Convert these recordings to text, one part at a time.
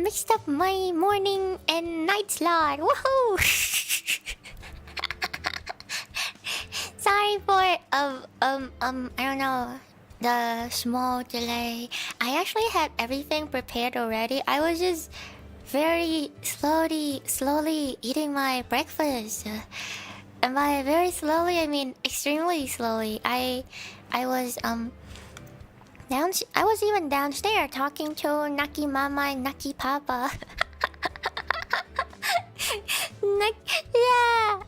mixed up my morning and night slot. Woohoo! Sorry for I don't know, the small delay. I actually had everything prepared already. I was just very slowly eating my breakfast. And by very slowly, I mean extremely slowly. I was I was even downstairs talking to Naki Mama and Naki Papa. Yeah,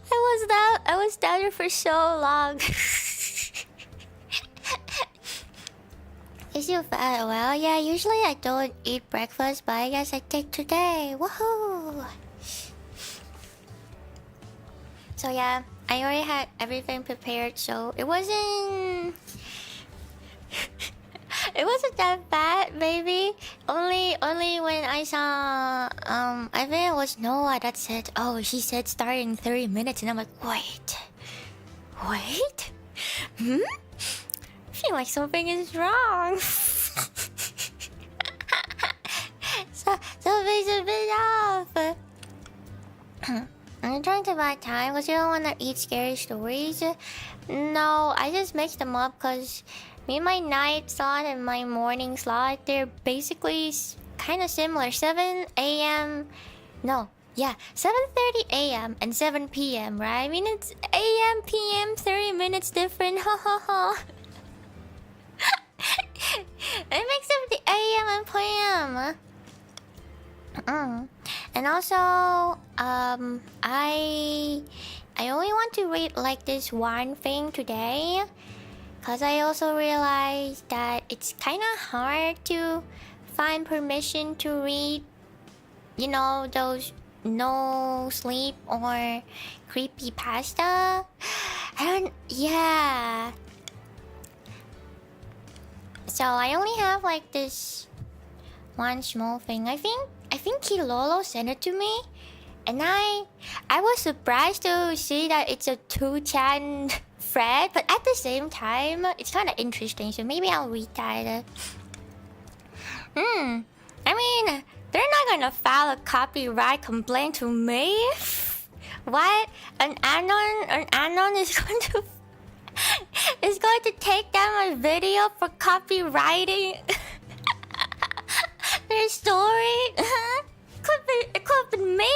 I was down there for so long. Is you fat? Well, yeah, usually I don't eat breakfast, but I guess I take today. Woohoo! So yeah, I already had everything prepared, so it wasn't it wasn't that bad, maybe. Only when I saw I think it was Noah that said, oh, she said start in 30 minutes, and I'm like, wait. I feel like something is wrong. Something's a bit off. I'm trying to buy time because you don't want to eat scary stories. No, I just mixed them up because me, my night slot and my morning slot, they're basically kind of similar. 7 a.m. No, yeah, 7:30 a.m. and 7 p.m., right? I mean, it's a.m., p.m., 30 minutes different. Ha ha ha. It makes up the a.m. and p.m. And also, I only want to read like this one thing today, cause I also realized that it's kind of hard to find permission to read, you know, those no sleep or creepy pasta. Yeah. So I only have like this one small thing. I think Kilolo sent it to me, and I was surprised to see that it's a 2chan thread, but at the same time it's kind of interesting, so maybe I'll read that. I mean, they're not gonna file a copyright complaint to me. What? An Anon is going to take down my video for copywriting their story? It could be me.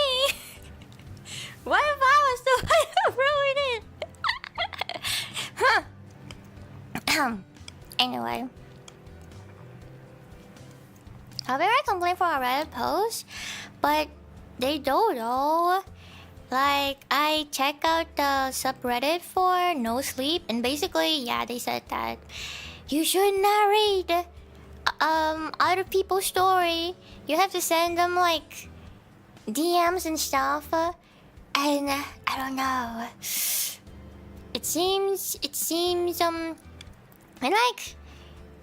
What if I was the one who ruined it? Anyway, I'll be right complain for a Reddit post, but they don't know. Like, I check out the subreddit for no sleep, and basically, yeah, they said that you should not read other people's story. You have to send them like DMs and stuff, and I don't know. It seems and like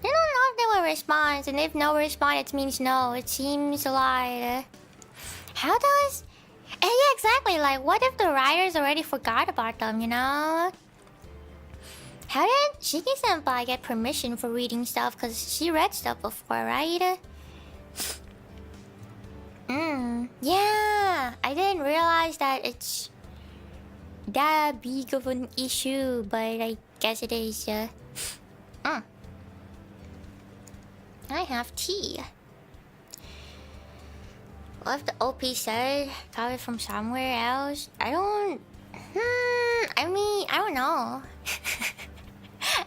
they don't know if they will respond, and if no response, it means no. It seems like how does? And yeah, exactly. Like, what if the writers already forgot about them? You know? How did Shiki-senpai get permission for reading stuff? Because she read stuff before, right? Yeah. I didn't realize that it's that big of an issue, but I guess it is. I have tea. What if the OP said got it from somewhere else? I mean, I don't know.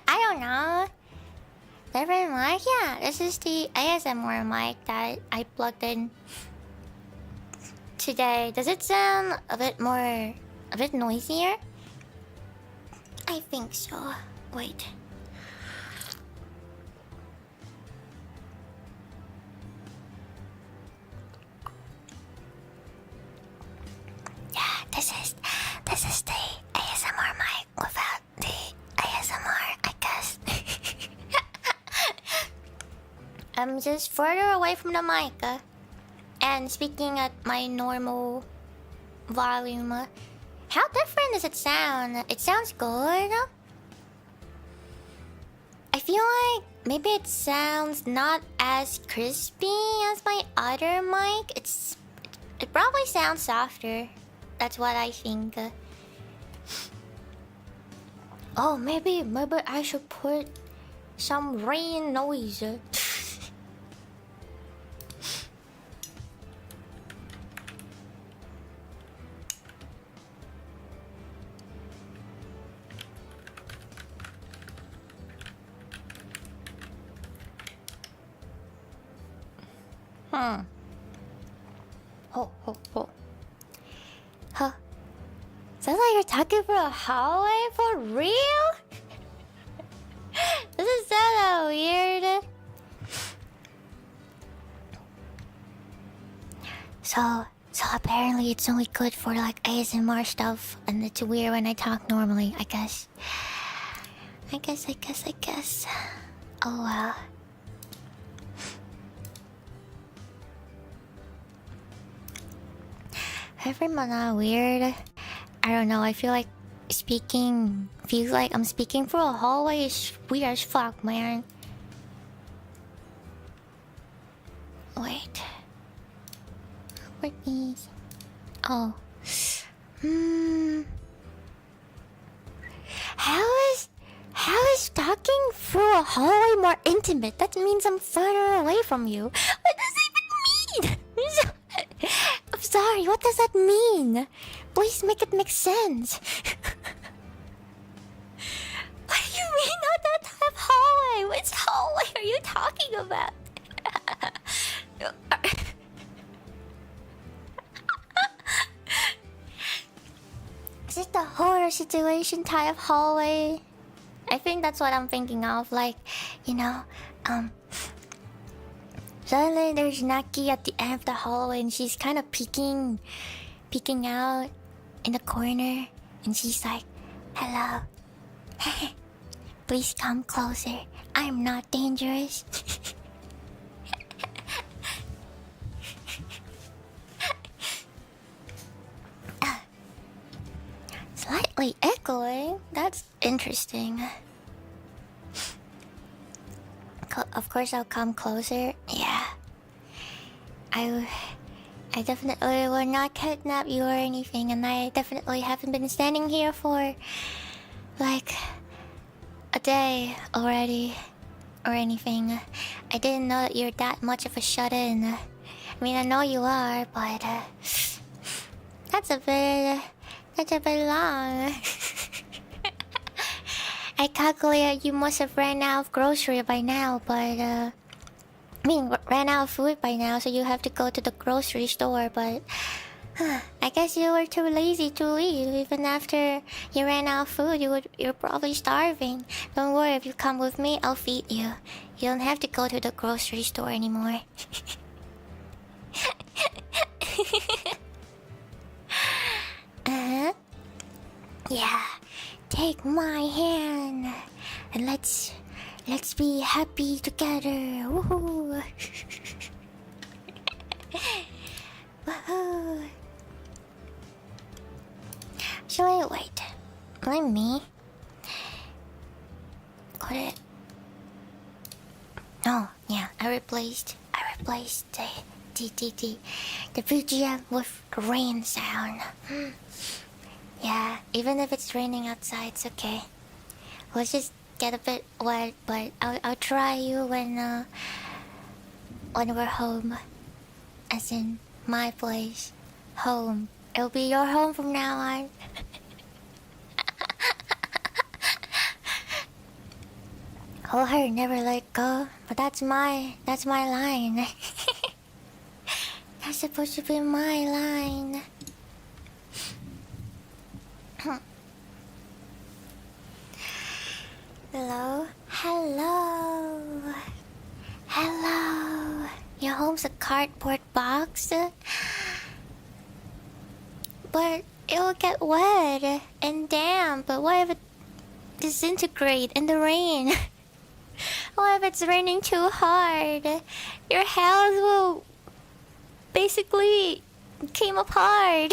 I don't know. Different mic? Yeah, this is the ASMR mic that I plugged in today. Does it sound a bit noisier? I think so. Wait. Yeah, this is the ASMR mic without the ASMR, I guess. I'm just further away from the mic and speaking at my normal volume. How different does it sound? It sounds good. I feel like maybe it sounds not as crispy as my other mic. It probably sounds softer. That's what I think. Oh, maybe I should put some rain noise. Huh. Sounds like you're talking for a hallway for real? This is so weird. So apparently it's only good for like ASMR stuff, and it's weird when I talk normally, I guess. I guess. Oh well. Everyone not weird. I don't know, I feel like feels like I'm speaking for a hallway is weird as fuck, man. Wait. What is... Oh. How is talking through a hallway more intimate? That means I'm further away from you. What does that even mean? I'm sorry, what does that mean? Please make it make sense. What do you mean not that type of hallway? Which hallway are you talking about? Is it the horror situation type of hallway? I think that's what I'm thinking of. Like, you know, suddenly there's Naki at the end of the hallway and she's kind of peeking out in the corner, and she's like, hello. Please come closer. I'm not dangerous. Slightly echoing? That's interesting. Of course I'll come closer. Yeah. I definitely will not kidnap you or anything, and I definitely haven't been standing here for like a day already or anything. I didn't know that you're that much of a shut-in. I mean, I know you are, but that's a bit long. I calculate you must have ran out of grocery by now, but ran out of food by now, so you have to go to the grocery store, but I guess you were too lazy to leave. Even after you ran out of food, you're probably starving. Don't worry, if you come with me, I'll feed you. You don't have to go to the grocery store anymore. Yeah, take my hand and let's be happy together. Woohoo! Woohoo! Actually, wait. Let me got it. Oh, yeah. I replaced the BGM with rain sound. Yeah, even if it's raining outside, it's okay. We'll just get a bit wet, but I'll try you when we're home. As in my place, home. It'll be your home from now on. Hold her, never let go. But that's my line. That's supposed to be my line. Hello? Hello? Hello? Your home's a cardboard box? But it will get wet and damp. But what if it disintegrates in the rain? What if it's raining too hard? Your house will basically came apart.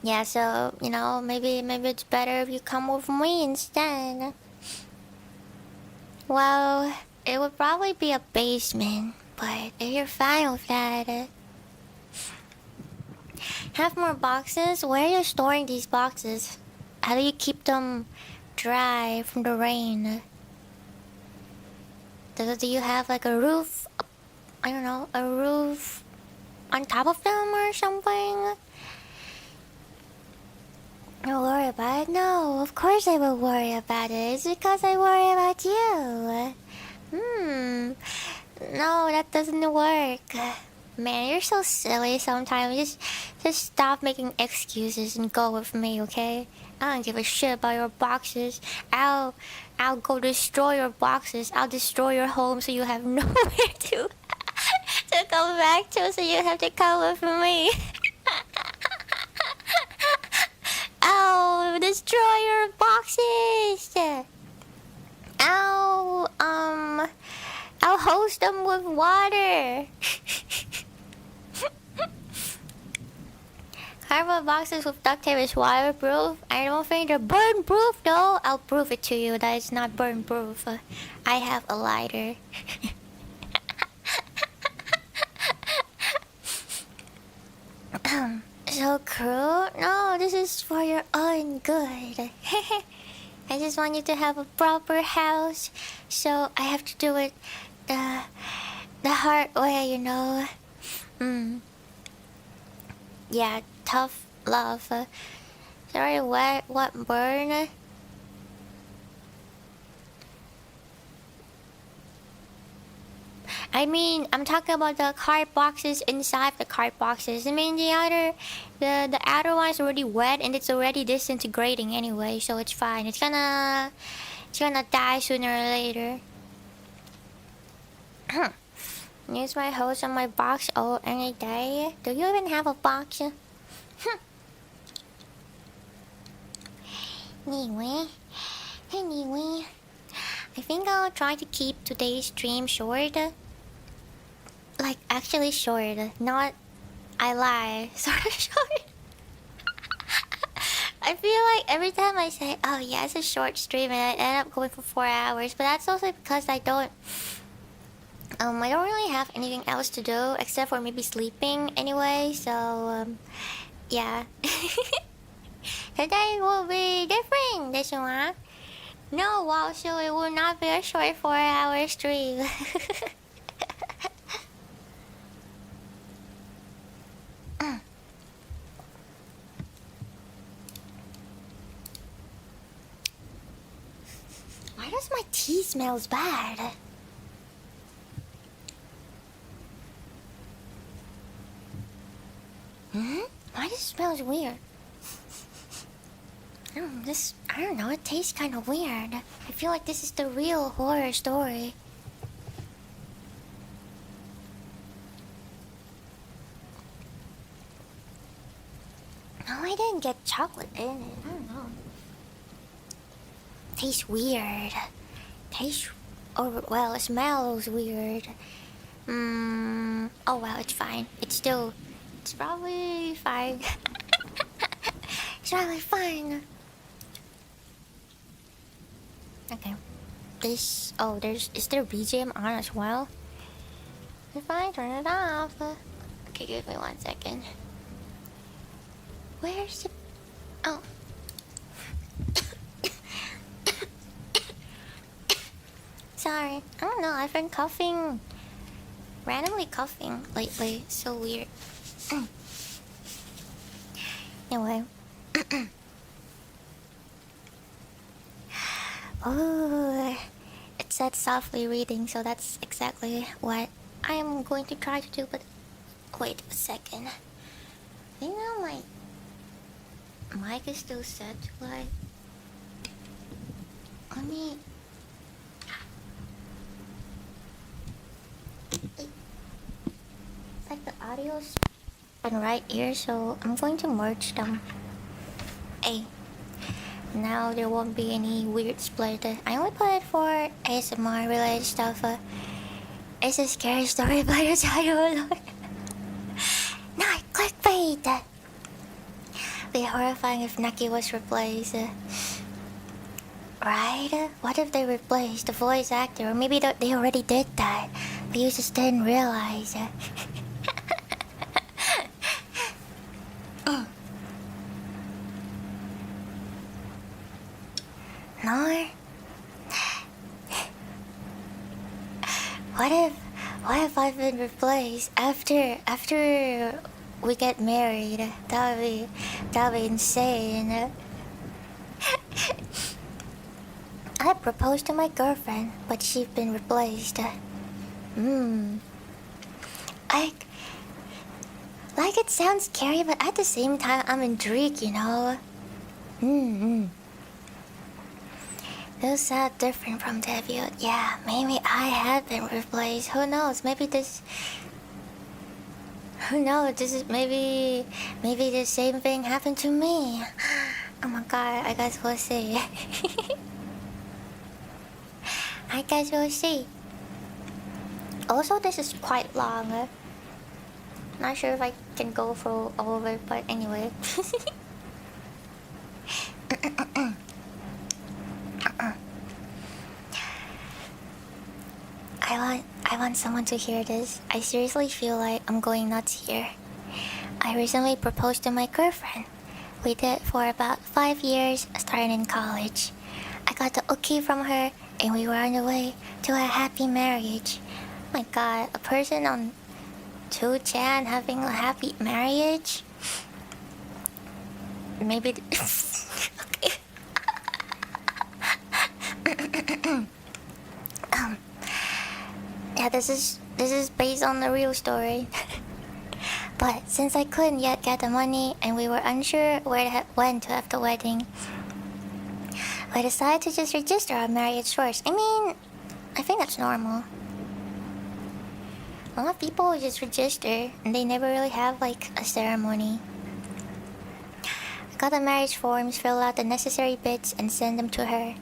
Yeah, so, you know, maybe it's better if you come with me instead. Well, it would probably be a basement, but if you're fine with that, have more boxes? Where are you storing these boxes? How do you keep them dry from the rain? Do you have like a roof? I don't know, a roof on top of them or something? You worry about it? No, of course I will worry about it. It's because I worry about you. No, that doesn't work. Man, you're so silly sometimes. Just stop making excuses and go with me, okay? I don't give a shit about your boxes. I'll go destroy your boxes. I'll destroy your home so you have nowhere to come back to, so you have to come with me. I'll destroy your boxes. I'll hose them with water. Cardboard boxes with duct tape is waterproof. I don't think they're burn-proof though. I'll prove it to you that it's not burn-proof. I have a lighter. So cruel? No, this is for your own good. I just want you to have a proper house, so I have to do it the hard way, you know. Yeah, tough love. Sorry, what burn? I mean, I'm talking about the card boxes inside the card boxes. I mean, the outer one is already wet and it's already disintegrating anyway, so it's fine. It's gonna die sooner or later. Use my hose on my box all any day. Do you even have a box? Anyway, I think I'll try to keep today's stream short. Like, actually short, not I lie, sort of short. I feel like every time I say, oh yeah, it's a short stream, and I end up going for 4 hours. But that's also because I don't really have anything else to do except for maybe sleeping anyway. So yeah. Today will be different this one. No, also it will not be a short 4-hour stream. Why does my tea smells bad? Why does it smells weird? I don't know, it tastes kind of weird. I feel like this is the real horror story. No, I didn't get chocolate in it. I don't know. Tastes weird. Well, it smells weird. Oh well, it's fine. It's probably fine. It's probably fine. Okay. Is there BGM on as well? If I turn it off. Okay, give me 1 second. Where's it? Oh. Sorry. I don't know, I've been coughing. Randomly coughing lately. It's so weird. Anyway. Oh, it said softly reading, so that's exactly what I am going to try to do. But wait a second. I think now my mic is still set to like. Let me. It's like the audio's in right ear, so I'm going to merge them. Hey. Now there won't be any weird split. I only put it for ASMR related stuff. It's a scary story about a child. Not clickbait. be horrifying if Naki was replaced. Right? What if they replaced the voice actor? Or maybe they already did that, but you just didn't realize. No? What if I've been replaced after we get married? That would be insane. I proposed to my girlfriend, but she's been replaced. Like it sounds scary, but at the same time, I'm intrigued, you know? Those sound different from debut. Yeah, maybe I have been replaced. Who knows? Maybe this... Who knows? This is maybe the same thing happened to me. Oh my god, I guess we'll see. I guess we'll see. Also, this is quite long. Not sure if I can go through all of it, but anyway. I want someone to hear this. I seriously feel like I'm going nuts here. I recently proposed to my girlfriend. We did for about 5 years, starting in college. I got the okay from her, and we were on the way to a happy marriage. My god, a person on 2chan having a happy marriage? Maybe... Yeah, this is based on the real story. But since I couldn't yet get the money and we were unsure when to have the wedding, I decided to just register our marriage first. I mean, I think that's normal. A lot of people just register and they never really have like a ceremony. I got the marriage forms, filled out the necessary bits, and sent them to her.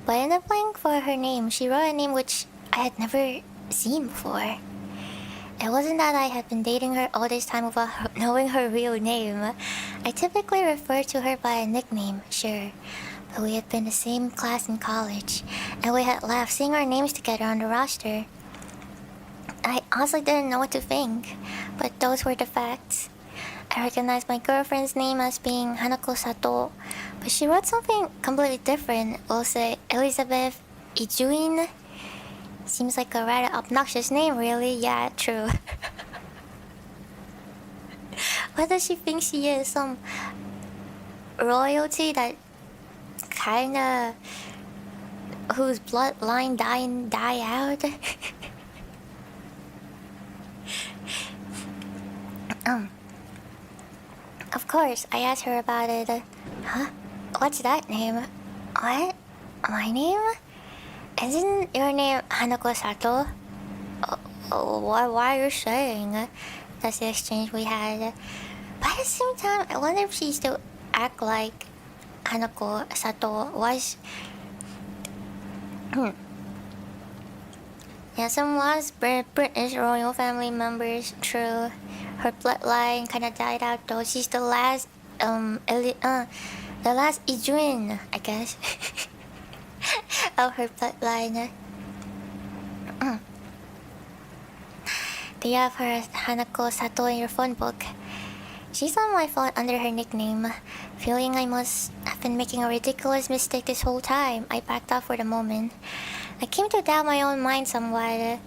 But I ended up applying for her name. She wrote a name which I had never seen before. It wasn't that I had been dating her all this time without knowing her real name. I typically refer to her by a nickname, sure. But we had been the same class in college, and we had laughed seeing our names together on the roster. I honestly didn't know what to think, but those were the facts. I recognized my girlfriend's name as being Hanako Sato, but she wrote something completely different. We'll say Elizabeth Ijuin. Seems like a rather obnoxious name, really. Yeah, true. What does she think she is? Some royalty that kinda... whose bloodline die out? Of course, I asked her about it. Huh? What's that name? What? My name? Isn't your name Hanako Sato? Why are you saying? That's the exchange we had. But at the same time, I wonder if she still act like Hanako Sato was. Yeah, some lost British royal family members. True, her bloodline kind of died out though. She's the last the last Ijuin, I guess. Of her bloodline. Do you have her Hanako Sato in your phone book? She's on my phone under her nickname. Feeling I must have been making a ridiculous mistake this whole time, I backed off for the moment. I came to doubt my own mind somewhat.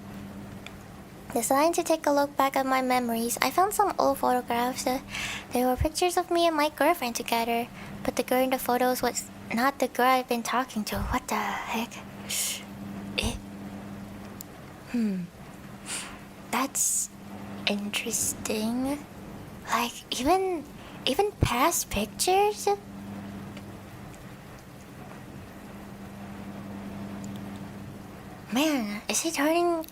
Deciding to take a look back at my memories, I found some old photographs. There were pictures of me and my girlfriend together, but the girl in the photos was not the girl I've been talking to. What the heck? That's interesting. Like, even past pictures? Man, is he turning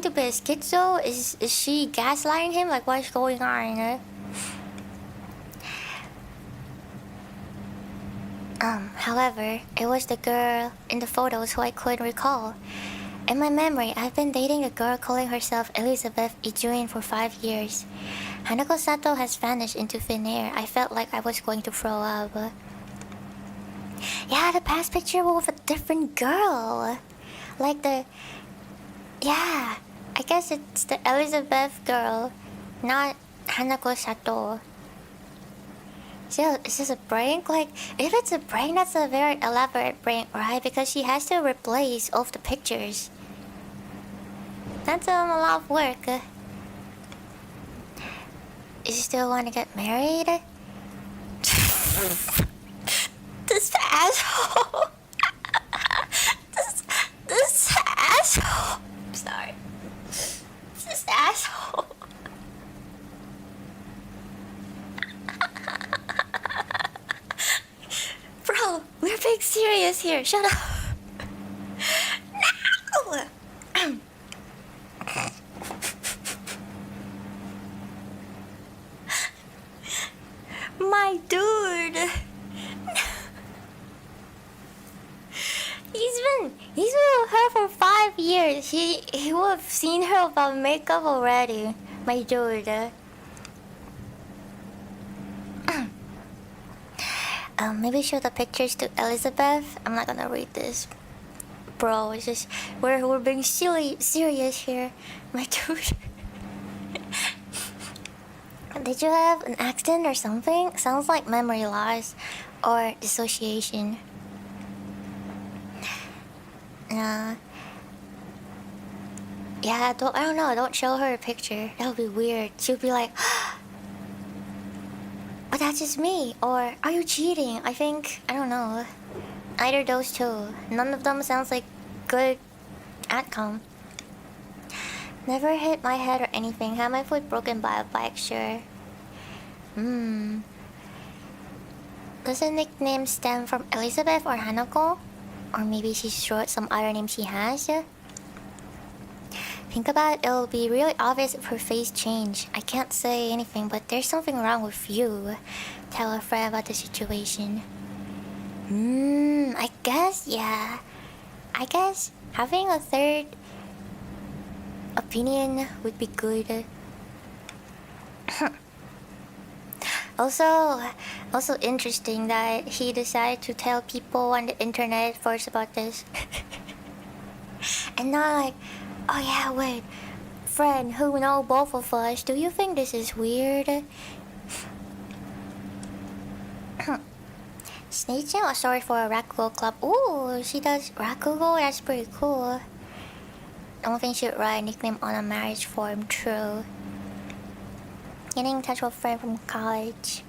to be a schizo? Is she gaslighting him? Like, what's going on? However, it was the girl in the photos who I couldn't recall. In my memory, I've been dating a girl calling herself Elizabeth Ijuin for 5 years. Hanako Sato has vanished into thin air. I felt like I was going to throw up. Yeah, the past picture was with a different girl. Like the... Yeah, I guess it's the Elizabeth girl, not Hanako Sato. So, is this a prank? Like, if it's a prank, that's a very elaborate prank, right? Because she has to replace all of the pictures. That's a lot of work. You still want to get married? This asshole. This asshole. I'm sorry. This asshole. Bro, we're being serious here. Shut up. No! My dude. He's been with her for 5 years. He will have seen her about makeup already. My dude. Maybe show the pictures to Elizabeth. I'm not gonna read this. Bro, it's just we're being serious here. My dude. Did you have an accident or something? Sounds like memory loss or dissociation. Yeah, I don't know. Don't show her a picture. That would be weird. She'll be like, but that's just me. Or, are you cheating? I don't know. Either those two. None of them sounds like good outcome. Never hit my head or anything. Had my foot broken by a bike, sure. Does the nickname stem from Elizabeth or Hanako? Or maybe she short some other name she has? Think about it, it'll be really obvious if her face changed. I can't say anything, but there's something wrong with you. Tell a friend about the situation. I guess, yeah. I guess having a third opinion would be good. Also interesting that he decided to tell people on the internet first about this. And not like, oh yeah, wait, friend who know both of us, do you think this is weird? Snake-chan was sorry for a Rakugo club. Ooh, she does Rakugo, that's pretty cool. Don't think she'd write a nickname on a marriage form, true. Getting in touch with a friend from college.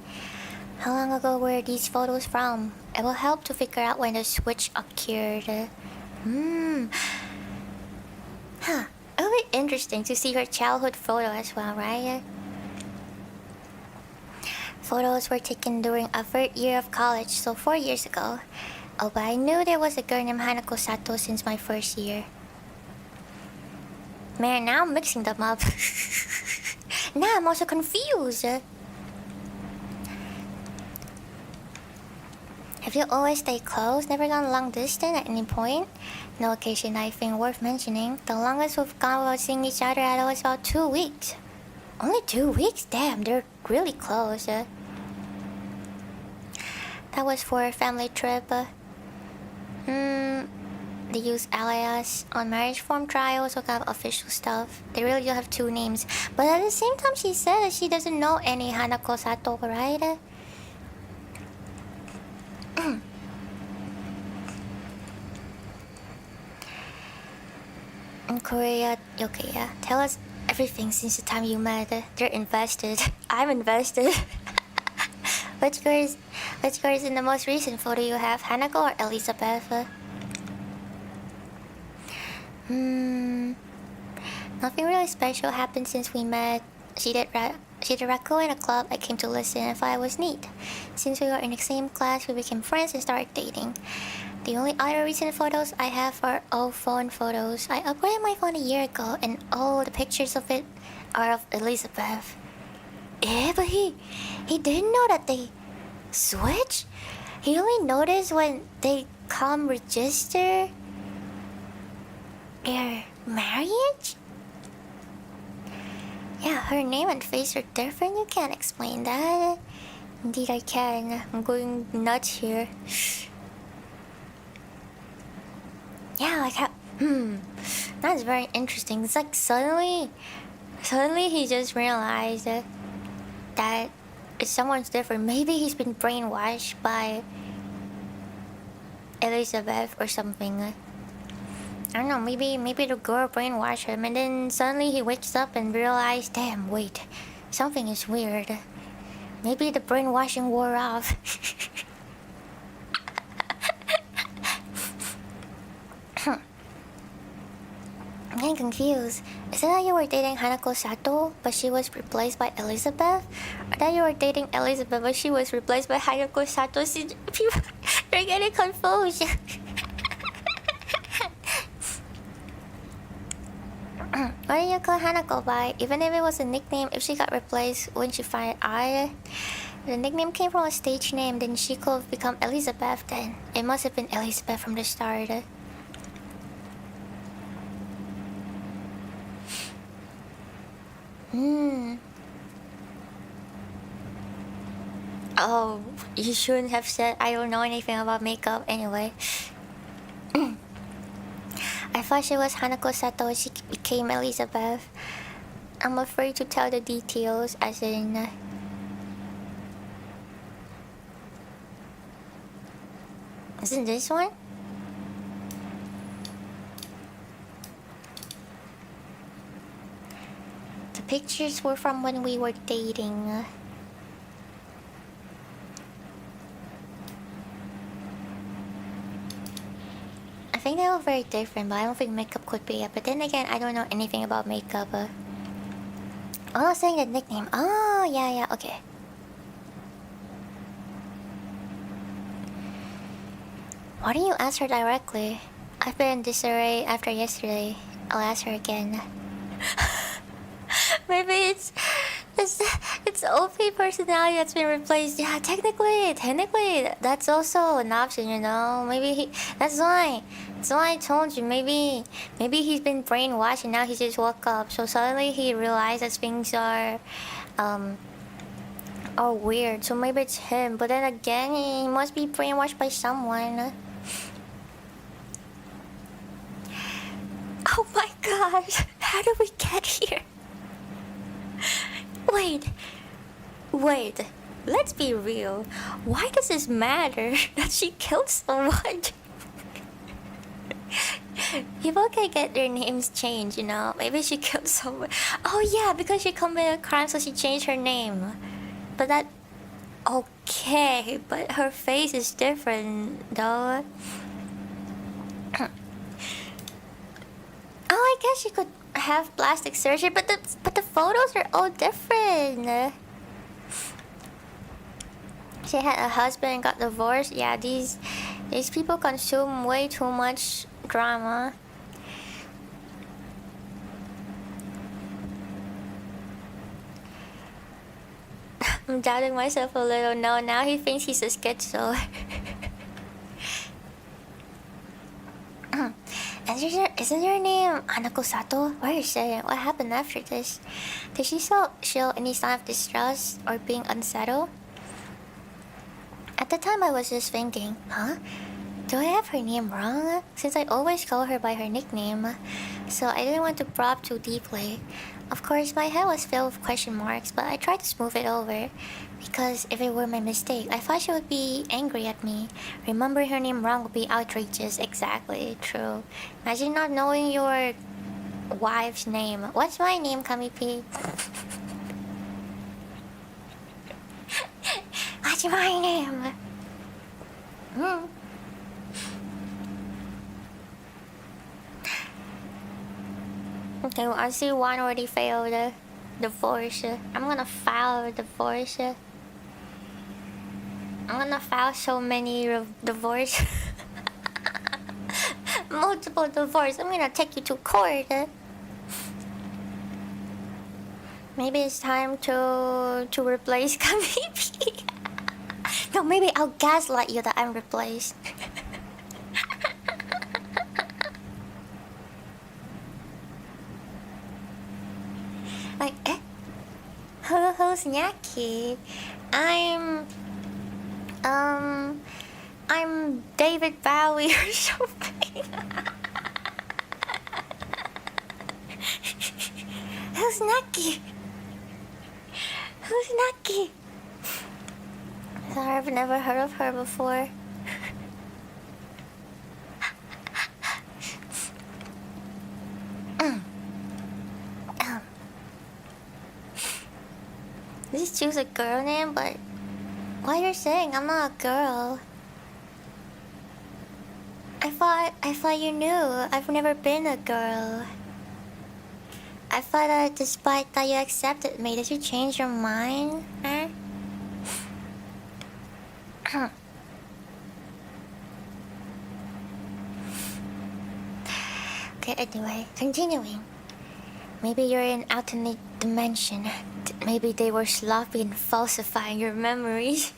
How long ago were these photos from? It will help to figure out when the switch occurred. It'll be interesting to see her childhood photo as well, right? Photos were taken during a third year of college, so 4 years ago. Oh, but I knew there was a girl named Hanako Sato since my first year. Man, now I'm mixing them up. Now I'm also confused. Have you always stayed close? Never gone long distance at any point? No occasion I think worth mentioning. The longest we've gone without seeing each other at all is about 2 weeks. Only 2 weeks? Damn, they're really close. That was for a family trip. They use alias on marriage form trials or kind of official stuff. They really do have 2 names. But at the same time, she said that she doesn't know any Hanako Sato, right? In Korea, okay, yeah. Tell us everything since the time you met. They're invested. I'm invested. Which girl is in the most recent photo you have? Hanako or Elizabeth? Nothing really special happened since we met. She did Raku in a club. I came to listen and thought it was neat. Since we were in the same class, we became friends and started dating. The only other recent photos I have are old phone photos. I upgraded my phone a year ago and all the pictures of it are of Elizabeth. But he didn't know that they switch? He only noticed when they come register? Their marriage? Yeah, her name and face are different. You can't explain that. Indeed, I can. I'm going nuts here. Yeah, like how. That's very interesting. It's like suddenly he just realized that someone's different. Maybe he's been brainwashed by Elizabeth or something. I don't know. Maybe the girl brainwashed him, and then suddenly he wakes up and realizes, damn, wait, something is weird. Maybe the brainwashing wore off. I'm getting confused. Is it that you were dating Hanako Sato, but she was replaced by Elizabeth? Or that you were dating Elizabeth, but she was replaced by Hanako Sato? See, people, they're getting confused. What do you call Hanako by? Even if it was a nickname, if she got replaced, wouldn't she find it odd? The nickname came from a stage name, then she could have become Elizabeth then. It must have been Elizabeth from the start. Oh, you shouldn't have said I don't know anything about makeup anyway. I thought she was Hanako Sato, she became Elizabeth. I'm afraid to tell the details, as in... Isn't this one? The pictures were from when we were dating. I think they were very different, but I don't think makeup could be it. But then again, I don't know anything about makeup. Oh, I was saying the nickname. Oh, yeah, okay. Why don't you ask her directly? I've been in disarray after yesterday. I'll ask her again. Maybe it's OP personality that's been replaced. Yeah, technically, that's also an option, you know. Maybe that's why I told you. Maybe he's been brainwashed and now he just woke up. So suddenly he realized that things are weird. So maybe it's him. But then again, he must be brainwashed by someone. Oh my gosh! How did we get here? Wait, let's be real. Why does this matter that she killed someone? People can get their names changed, you know. Maybe she killed someone. Oh yeah, because she committed a crime, so she changed her name. But that... Okay, but her face is different, though. Oh, I guess she could have plastic surgery, but the photos are all different. She had a husband and got divorced. Yeah, these people consume way too much drama. I'm doubting myself a little. No, now he thinks he's a schizo. Isn't your name Hanako Sato? Where is it? What happened after this? Did she show any sign of distrust or being unsettled? At the time I was just thinking, huh? Do I have her name wrong? Since I always call her by her nickname. So I didn't want to probe too deeply. Of course, my head was filled with question marks, but I tried to smooth it over. Because if it were my mistake, I thought she would be angry at me. Remembering her name wrong would be outrageous. Exactly, true. Imagine not knowing your wife's name. What's my name, Kami-P? What's my name? Okay, well, I see one already failed. Divorce. I'm gonna file a divorce. I'm gonna file so many divorce. Multiple divorce. I'm gonna take you to court. Maybe it's time to replace Kami-P. No, maybe I'll gaslight you that I'm replaced. Like, who's Naki? I'm David Bowie or something. Who's Naki? Who's Naki? Sorry, I've never heard of her before. Just choose a girl name, but why you're saying I'm not a girl? I thought you knew. I've never been a girl. I thought that despite that you accepted me, did you change your mind? Huh? Okay, anyway, continuing. Maybe you're in alternate dimension. Maybe they were sloppy and falsifying your memories.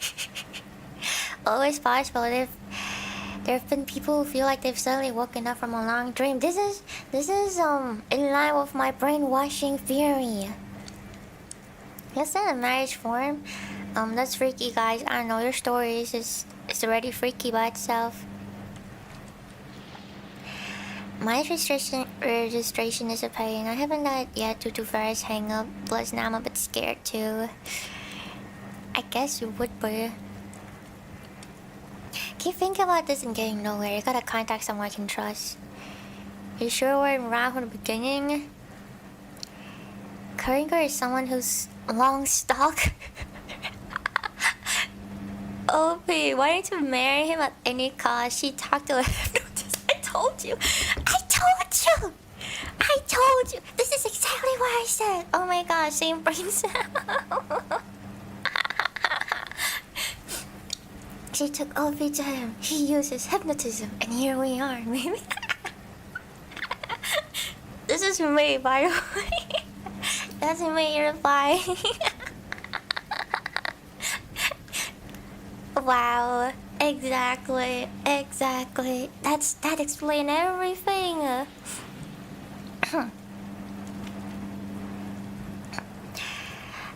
Always possible. There have been people who feel like they've suddenly woken up from a long dream. This is in line with my brainwashing theory. Yes, in a marriage form. That's freaky, guys. I know your story is already freaky by itself. My registration is a pain. I haven't done it yet due to various hang-up. Plus now I'm a bit scared too. I guess you would be. Keep thinking about this and getting nowhere. You gotta contact someone I can trust. You sure we're in wrong from the beginning? Kuringer is someone who's long stalk. OP, wanting to marry him at any cost. She talked to him. I told you. This is exactly what I said. Oh my gosh, same brain cell. She took OP to him. He uses hypnotism, and here we are, maybe. This is me, by the way. That's me reply. Wow, exactly. That explains everything.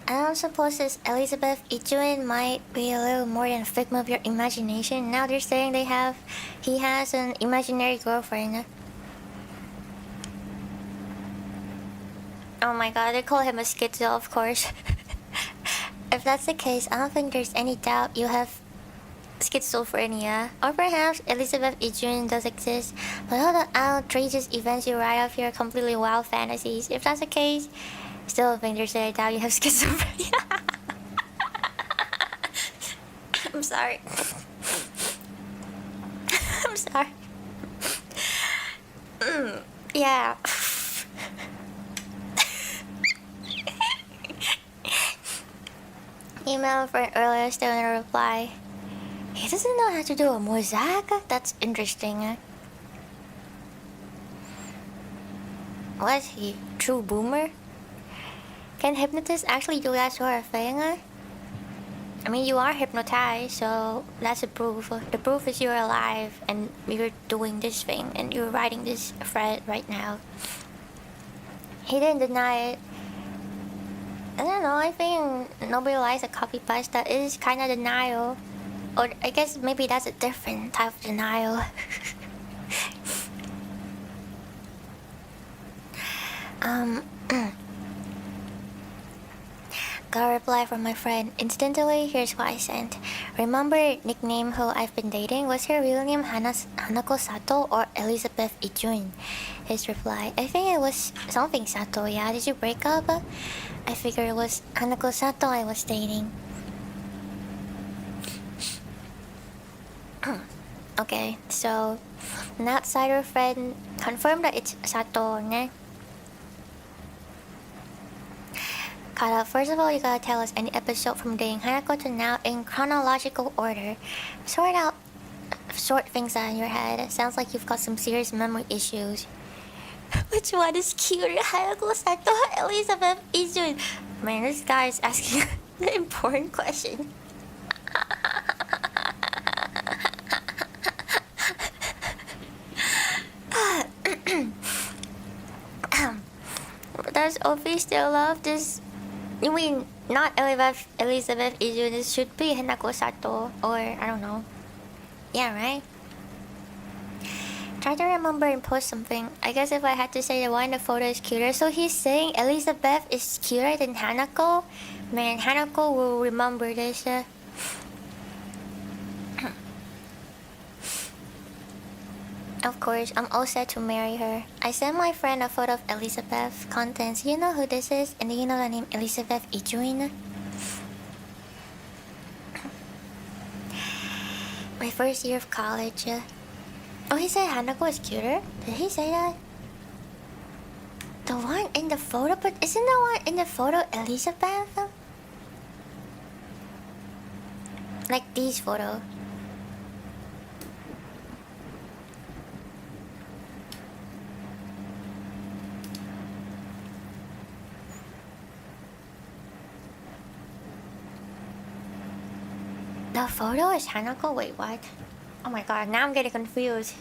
I don't suppose this Elizabeth Ichuin might be a little more than a figment of your imagination. Now they're saying he has an imaginary girlfriend. Oh my god, they call him a schizo, of course. If that's the case, I don't think there's any doubt you have schizophrenia. Or perhaps Elizabeth Ichuin does exist, but all the outrageous events you write off here are completely wild fantasies. If that's the case, still don't think there's any doubt you have schizophrenia. I'm sorry. I'm sorry. Yeah. Email for earlier, still in a reply. He doesn't know how to do a mosaic? That's interesting. What is he? True boomer? Can hypnotists actually do that sort of thing? I mean, you are hypnotized, so that's a proof. The proof is you're alive and you're doing this thing and you're writing this thread right now. He didn't deny it. I don't know, I think nobody likes a copy pasta. It is kind of denial. Or I guess maybe that's a different type of denial. Got a reply from my friend. Incidentally, here's what I sent. Remember nickname who I've been dating? Was her real name Hanako Sato or Elizabeth Ichun? His reply. I think it was something Sato, yeah? Did you break up? I figured it was Hanako Sato I was dating. Okay, so an outsider friend confirmed that it's Sato, ne? Kara, first of all, you gotta tell us any episode from dating Hanako to now in chronological order. Sort things out in your head. It sounds like you've got some serious memory issues. Which one is cuter, Hanako Sato or Elizabeth Ijun? Man, this guy is asking the important question. Does Ophie still love this? You mean not Elizabeth Iju? This should be Hanako Sato, or I don't know. Yeah, right. Try to remember and post something. I guess if I had to say the one in the photo is cuter. So he's saying Elizabeth is cuter than Hanako? Man, Hanako will remember this. Of course, I'm all set to marry her. I sent my friend a photo of Elizabeth. Contents, you know who this is? And do you know the name Elizabeth Ijuin? My first year of college. Oh, he said Hanako is cuter? Did he say that? The one in the photo? But isn't the one in the photo Elizabeth? Like these photos. The photo is Hanako? Wait, what? Oh my god, now I'm getting confused.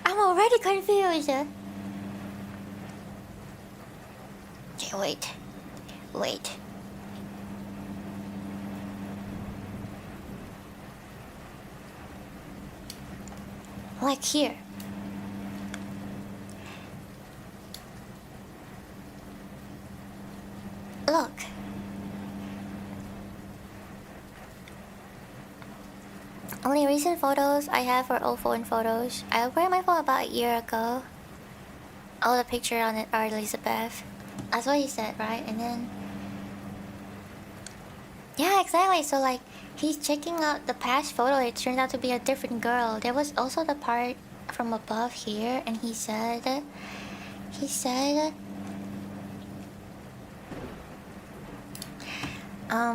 I'm already confused. Okay, wait. Wait. Like here. Look. Only recent photos I have are old phone photos. I upgraded my phone about a year ago. Oh, the picture on it are Elizabeth. That's what he said, right? And then... yeah, exactly. So like, he's checking out the past photo. It turned out to be a different girl. There was also the part from above here. And he said...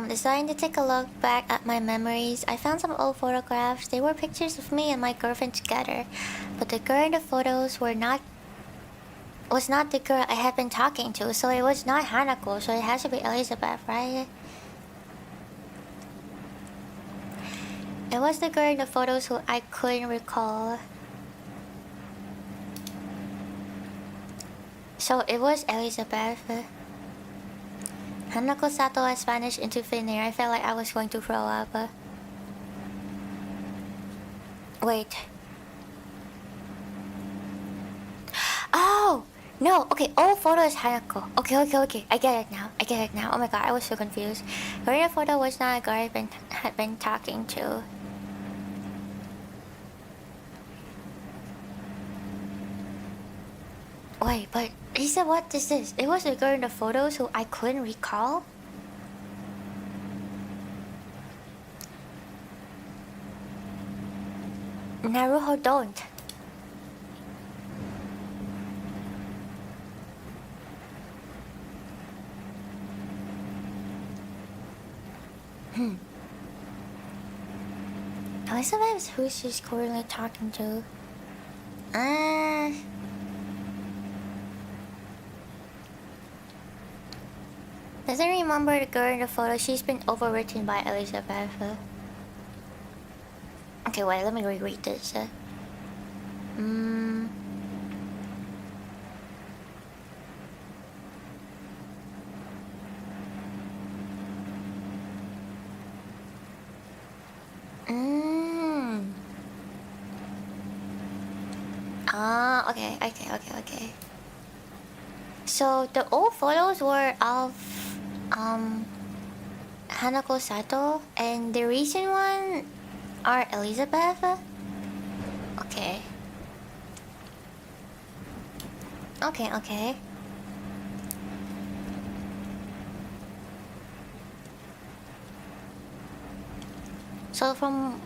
deciding to take a look back at my memories. I found some old photographs. They were pictures of me and my girlfriend together. But the girl in the photos was not the girl I had been talking to. So it was not Hanako. So it has to be Elizabeth, right? It was the girl in the photos who I couldn't recall. So it was Elizabeth. Hanako Sato has vanished into thin air. I felt like I was going to throw up. Wait. Oh! No, okay, old photo is Hanako. Okay. I get it now. Oh my god, I was so confused. Her photo was not a girl I had been talking to. Wait, but he said what is this? It was a girl in the photos who I couldn't recall? Naruho don't. Elizabeth is who she's currently talking to. Doesn't remember the girl in the photo. She's been overwritten by Elizabeth. Okay, wait, let me reread this. Okay. So the old photos were of Hanako Sato, and the recent one are Elizabeth. Okay. So from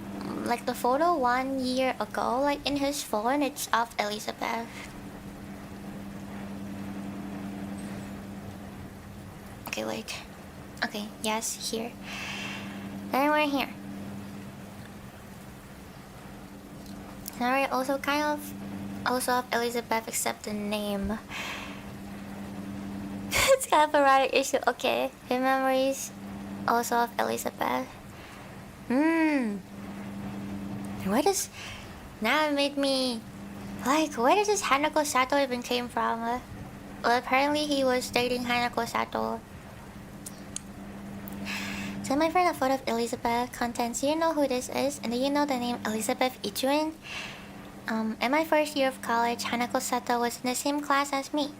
like the photo 1 year ago, like in his phone, it's of Elizabeth. Okay, wait. Okay, yes, here. Then we're here. Now we're also kind of of Elizabeth except the name. It's kind of a writing issue. Okay, her memories also of Elizabeth. Where does... now it made me... like, where does this Hanako Sato even came from? Well, apparently he was dating Hanako Sato. Send my friend a photo of Elizabeth. Contents, do you know who this is? And do you know the name Elizabeth Ijuin? In my first year of college, Hanako Sato was in the same class as me.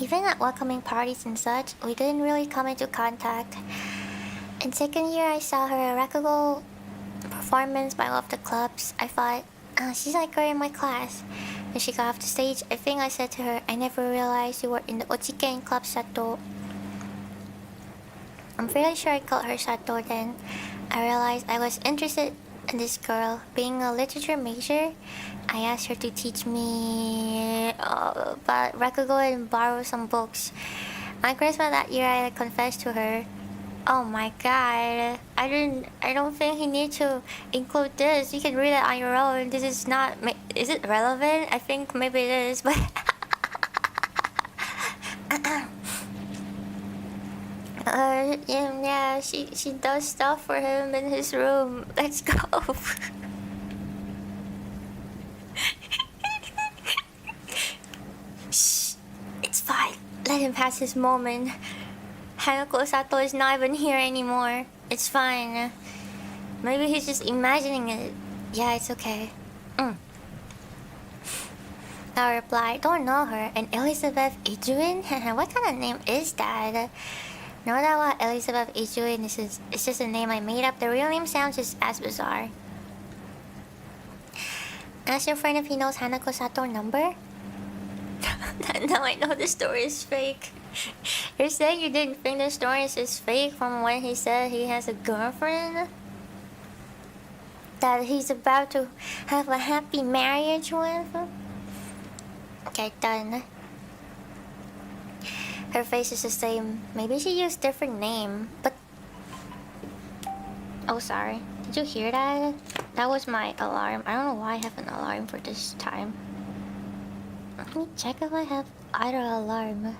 Even at welcoming parties and such, we didn't really come into contact. In second year, I saw her at Rakugo performance by one of the clubs. I thought, she's like her in my class. When she got off the stage, I think I said to her, I never realized you were in the Ochiken Club Sato. I'm fairly sure I called her Sato then. I realized I was interested in this girl. Being a literature major, I asked her to teach me about Rakugo and borrow some books. On Christmas that year, I confessed to her. Oh my god, I don't think you need to include this. You can read it on your own. This is not, is it relevant? I think maybe it is, but yeah, she does stuff for him in his room. Let's go. Shh, it's fine. Let him pass his moment. Hanako Sato is not even here anymore. It's fine. Maybe he's just imagining it. Yeah, it's okay. I replied, don't know her. And Elizabeth Ijuin? What kind of name is that? No doubt what Elizabeth Ijuin is, it's just a name I made up. The real name sounds just as bizarre. Ask your friend if he knows Hanako Sato's number. Now I know the story is fake. You're saying you didn't think the story is fake from when he said he has a girlfriend? That he's about to have a happy marriage with? Okay, done. Her face is the same. Maybe she used different name, but... Oh, sorry. Did you hear that? That was my alarm. I don't know why I have an alarm for this time. Let me check if I have either alarm.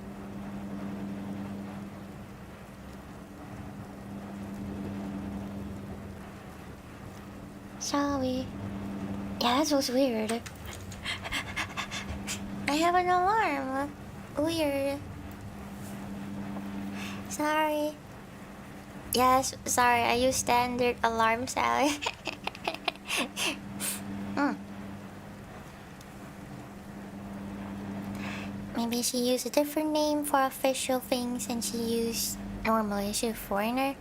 Shall we? Yeah, that was weird. I have an alarm. Weird. Sorry. Yes, sorry, I use standard alarm, Sally. Maybe she used a different name for official things than she used normally. Is she a foreigner?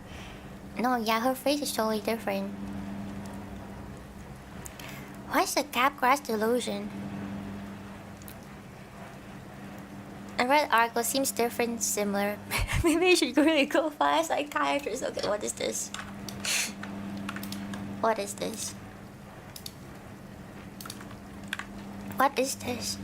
No, yeah, her face is totally different. What's the Capgrass delusion? I read article seems different, similar. Maybe I should really go find a psychiatrist. Okay, what is this? What is this? What is this?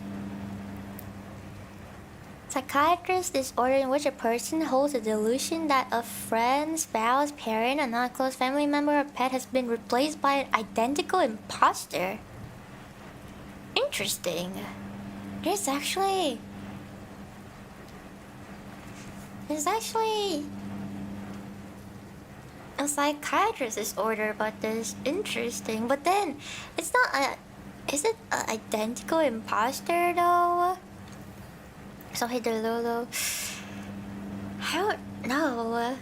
Psychiatrist disorder in which a person holds a delusion that a friend, spouse, parent, a non-close family member or pet has been replaced by an identical imposter. Interesting. There's actually a psychiatrist disorder about this. Interesting. But then, it's not a... Is it an identical imposter though? So hey, Delulu. I don't know.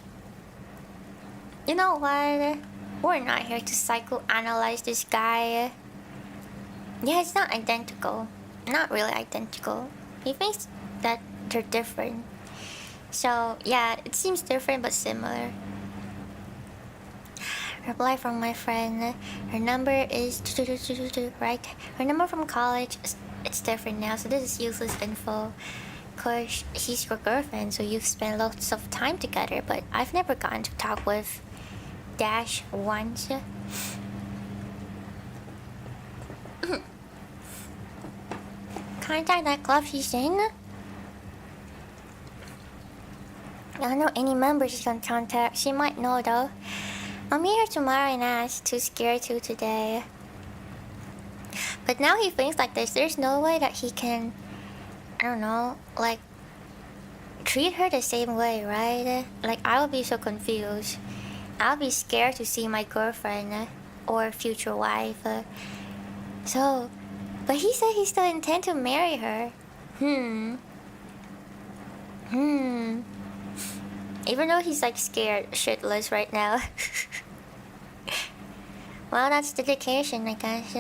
You know what? We're not here to psychoanalyze this guy. Yeah, it's not identical. Not really identical. He thinks that they're different. So, yeah, it seems different but similar. Reply from my friend. Her number is... Right? Her number from college, it's different now, so this is useless info. Of course, she's your girlfriend, so you've spent lots of time together, but I've never gotten to talk with Dash once. Contact that club she's in? I don't know any members she's gonna contact. She might know though. I'll meet her tomorrow and ask. Too scared to today. But now he thinks like this. There's no way that he can, I don't know, like, treat her the same way, right? Like, I would be so confused. I'll be scared to see my girlfriend or future wife. So, but he said he still intend to marry her. Even though he's like scared shitless right now. Well, that's dedication, I guess.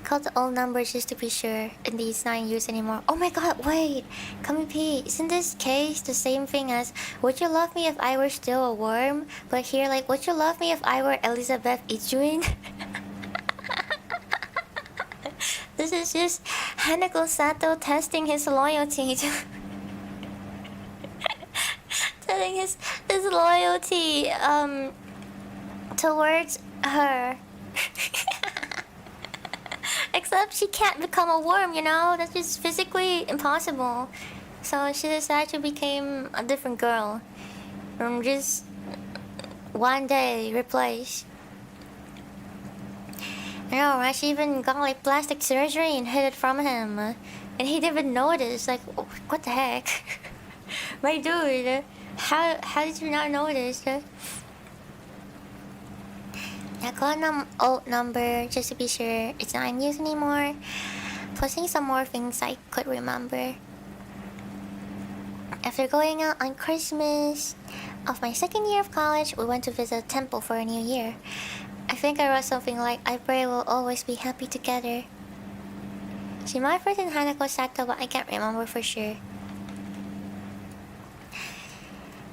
Call the old number just to be sure. Indeed, it's not in use anymore. Oh my god, wait! Kami P, isn't this case the same thing as would you love me if I were still a worm? But here, like, would you love me if I were Elizabeth Ijuin? This is just Hanako Sato testing his loyalty to testing his loyalty towards her. Except she can't become a worm, you know? That's just physically impossible. So she decided to become a different girl. And just one day replace. You know, right? She even got like plastic surgery and hid it from him. And he didn't even notice. Like, what the heck? My dude, how did you not notice? Yeah, call old number just to be sure it's not in use anymore. Posting some more things I could remember. After going out on Christmas of my second year of college, we went to visit a temple for a new year. I think I wrote something like, I pray we'll always be happy together. She might have written Hanako Sato, but I can't remember for sure.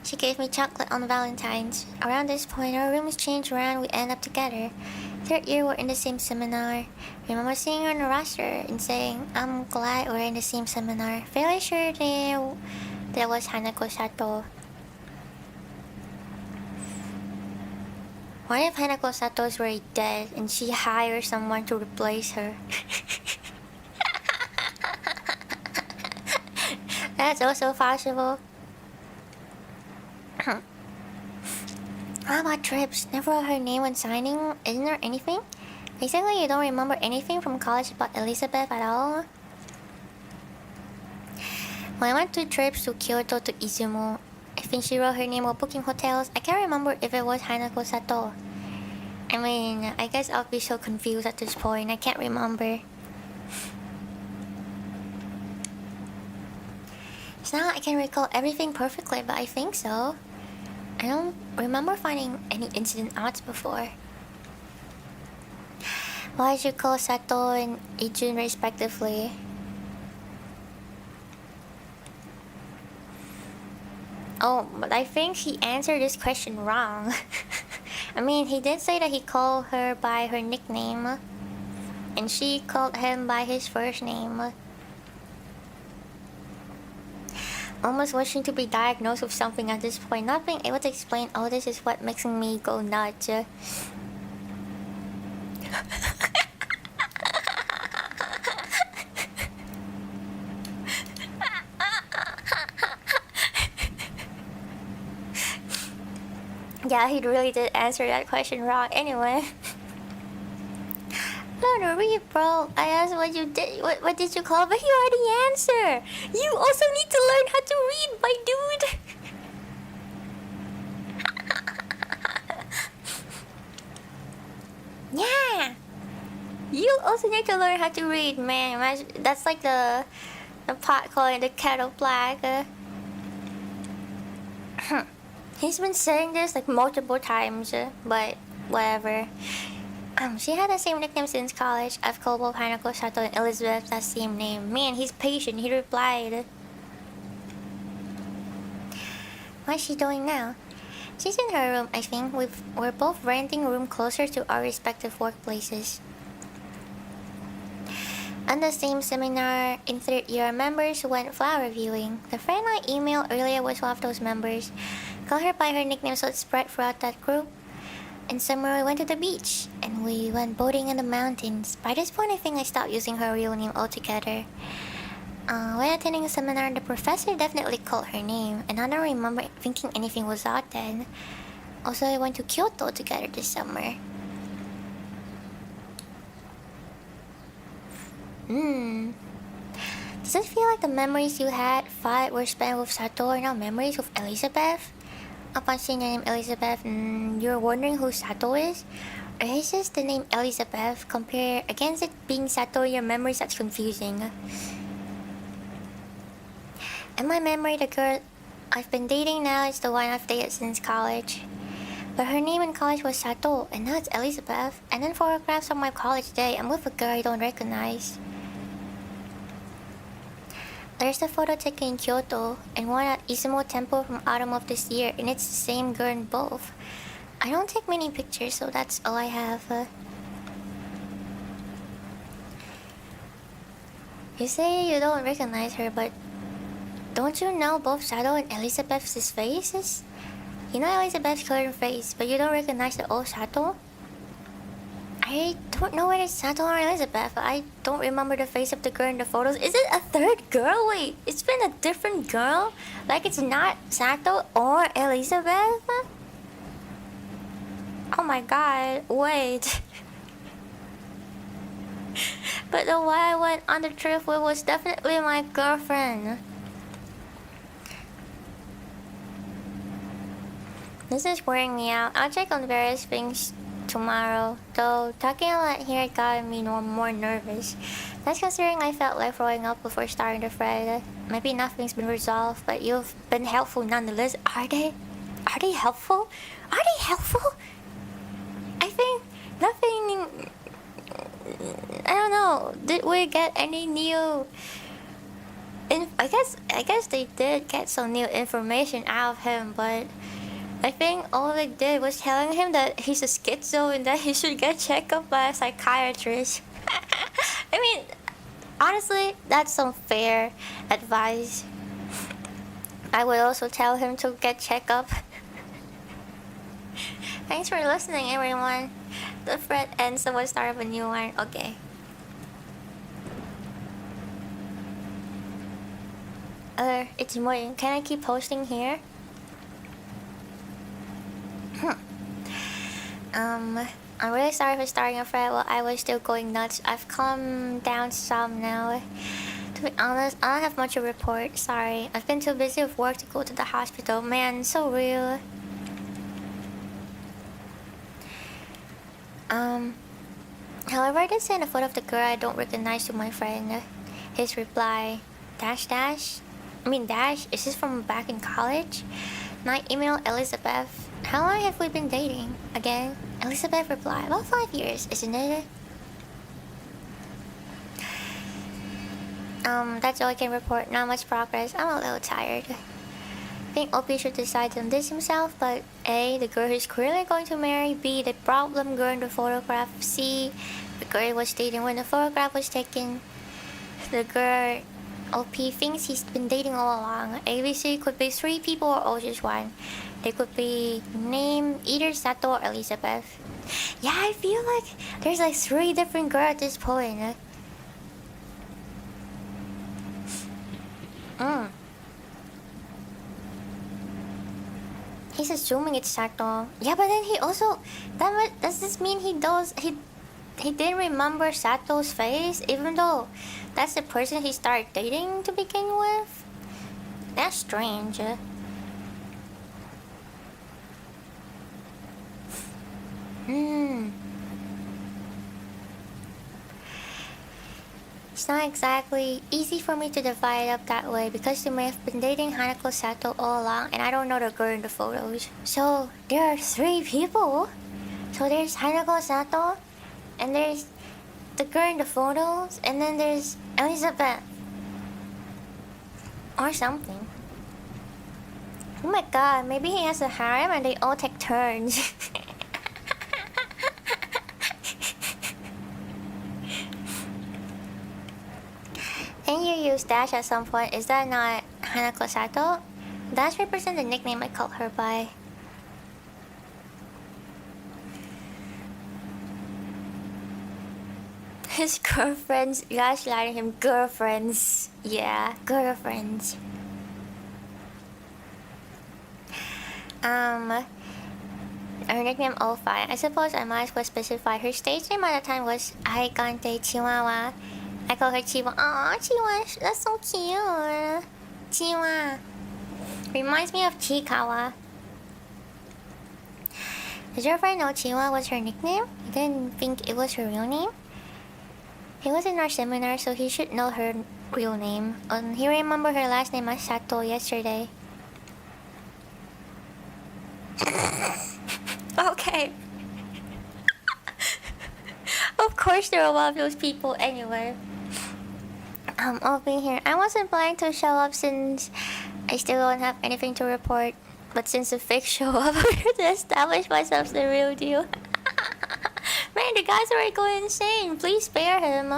She gave me chocolate on Valentine's. Around this point, our rooms changed around, we end up together. Third year, we're in the same seminar. Remember seeing her on the roster and saying, I'm glad we're in the same seminar. Fairly sure there was Hanako Sato. What if Hanako Sato's already dead and she hires someone to replace her? That's also possible. How about trips? Never wrote her name when signing. Isn't there anything? Basically, you don't remember anything from college about Elizabeth at all? When I went 2 trips to Kyoto to Izumo, I think she wrote her name while booking hotels. I can't remember if it was Hanako Sato. I mean, I guess I'll be so confused at this point. I can't remember. It's not I can recall everything perfectly, but I think so. I don't remember finding any incident odds before. Why did you call Sato and Ijun respectively? Oh, but I think he answered this question wrong. I mean, he did say that he called her by her nickname, and she called him by his first name. Almost wishing to be diagnosed with something at this point. Not being able to explain all this is what makes me go nuts. Yeah, he really did answer that question wrong anyway. Learn to read, bro. I asked what you did. What did you call? But he already answered. You also need to learn how to read, my dude. Yeah. You also need to learn how to read, man. That's like the pot calling the kettle black. He's been saying this like multiple times, but whatever. She had the same nickname since college. I've called both Hanako Sato and Elizabeth that same name. Man, he's patient. He replied. What's she doing now? She's in her room, I think. We're both renting a room closer to our respective workplaces. On the same seminar, in third year, members went flower viewing. The friend I emailed earlier was one of those members. Call her by her nickname so it spread throughout that group. In summer, we went to the beach, and we went boating in the mountains. By this point, I think I stopped using her real name altogether. When attending a seminar, the professor definitely called her name, and I don't remember thinking anything was odd then. Also, I went to Kyoto together this summer. Does it feel like the memories you had thought were spent with Sato are now memories with Elizabeth? Upon seeing the name Elizabeth, you're wondering who Sato is? Or is just the name Elizabeth compare against it being Sato your memories that's confusing? In my memory, the girl I've been dating now is the one I've dated since college. But her name in college was Sato, and now it's Elizabeth. And then photographs on my college day, I'm with a girl I don't recognize. There's a photo taken in Kyoto, and one at Izumo Temple from autumn of this year, and it's the same girl in both. I don't take many pictures, so that's all I have. You say you don't recognize her, but don't you know both Sato and Elizabeth's faces? You know Elizabeth's current face, but you don't recognize the old Sato? I don't know whether it's Sato or Elizabeth. I don't remember the face of the girl in the photos. Is it a third girl? Wait, it's been a different girl? Like it's not Sato or Elizabeth? Oh my god, wait. But the one I went on the trip with was definitely my girlfriend. This is wearing me out. I'll check on various things tomorrow. Though talking a lot here got me more nervous. That's considering I felt like throwing up before starting the thread. Maybe nothing's been resolved, but you've been helpful nonetheless. Are they? Are they helpful? Are they helpful? I think nothing. I don't know. Did we get any new? I guess they did get some new information out of him, but I think all they did was telling him that he's a schizo and that he should get checked up by a psychiatrist. I mean, honestly, that's some fair advice. I would also tell him to get checked up. Thanks for listening, everyone. The thread ends, so we'll start up a new one. Okay. It's morning. Can I keep posting here? I'm really sorry for starting a thread while I was still going nuts. I've calmed down some now. To be honest, I don't have much to report. Sorry. I've been too busy with work to go to the hospital. Man, so real. However, I did send a photo of the girl I don't recognize to my friend. His reply, dash, is this from back in college? My email, Elizabeth. How long have we been dating? Again, Elizabeth replied, about 5 years, isn't it? That's all I can report. Not much progress. I'm a little tired. I think OP should decide on this himself, but A, the girl he's clearly going to marry, B, the problem girl in the photograph, C, the girl he was dating when the photograph was taken, the girl OP thinks he's been dating all along. ABC could be 3 people or all just one. They could be named either Sato or Elizabeth. Yeah, I feel like there's like 3 different girls at this point. He's assuming it's Sato. Yeah, but then he also... does this mean he didn't remember Sato's face, even though that's the person he started dating to begin with? That's strange. It's not exactly easy for me to divide up that way because you may have been dating Hanako Sato all along and I don't know the girl in the photos. So there are 3 people. So there's Hanako Sato, and there's the girl in the photos, and then there's Elizabeth. Or something. Oh my god, maybe he has a harem and they all take turns. Can you use Dash at some point? Is that not Hanako Sato? Dash represents the nickname I call her by. His girlfriends gaslighting him. Girlfriends. Yeah, girlfriends. Her nickname O5. I suppose I might as well specify. Her stage name at the time was Aikante Chihuahua. I call her Chihuahua. Aw, Chihuahua, that's so cute. Chihuahua. Reminds me of Chikawa. Did your friend know Chihuahua was her nickname? I didn't think it was her real name. He was in our seminar, so he should know her real name. He remembered her last name as Sato yesterday. Okay. Of course there are one of those people anyway. I'll be here. I wasn't planning to show up since I still don't have anything to report. But since the fake show up, I'm here to establish myself as the real deal. Man, the guy's already going insane. Please spare him.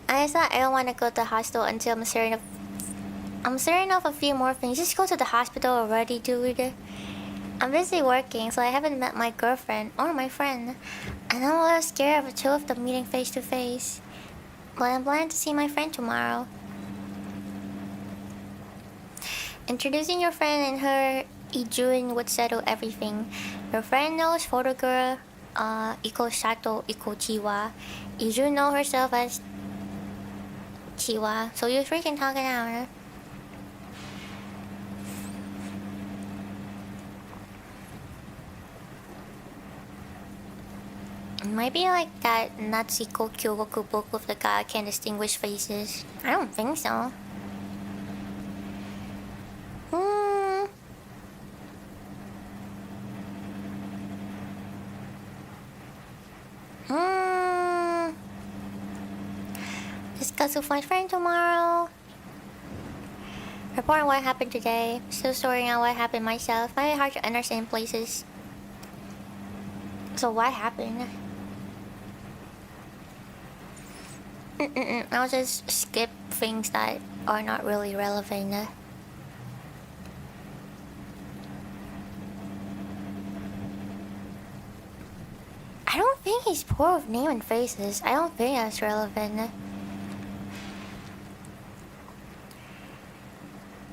I thought I don't want to go to the hospital until I'm certain of a few more things. Just go to the hospital already, dude. I'm busy working, so I haven't met my girlfriend or my friend. And I'm a little scared of the two of them meeting face to face. But I'm planning to see my friend tomorrow. Introducing your friend and her Ijun would settle everything. Your friend knows photo girl, equals Sato equals Chiwa. Ijun knows herself as Chiwa, so you three can talk it out, huh? It might be like that Natsuko Kyogoku book with the guy can't distinguish faces. I don't think so. Discuss with my friend tomorrow. Report on what happened today. Still sorting out what happened myself. Might be hard to understand places. So what happened? I'll just skip things that are not really relevant. I don't think he's poor with name and faces. I don't think that's relevant.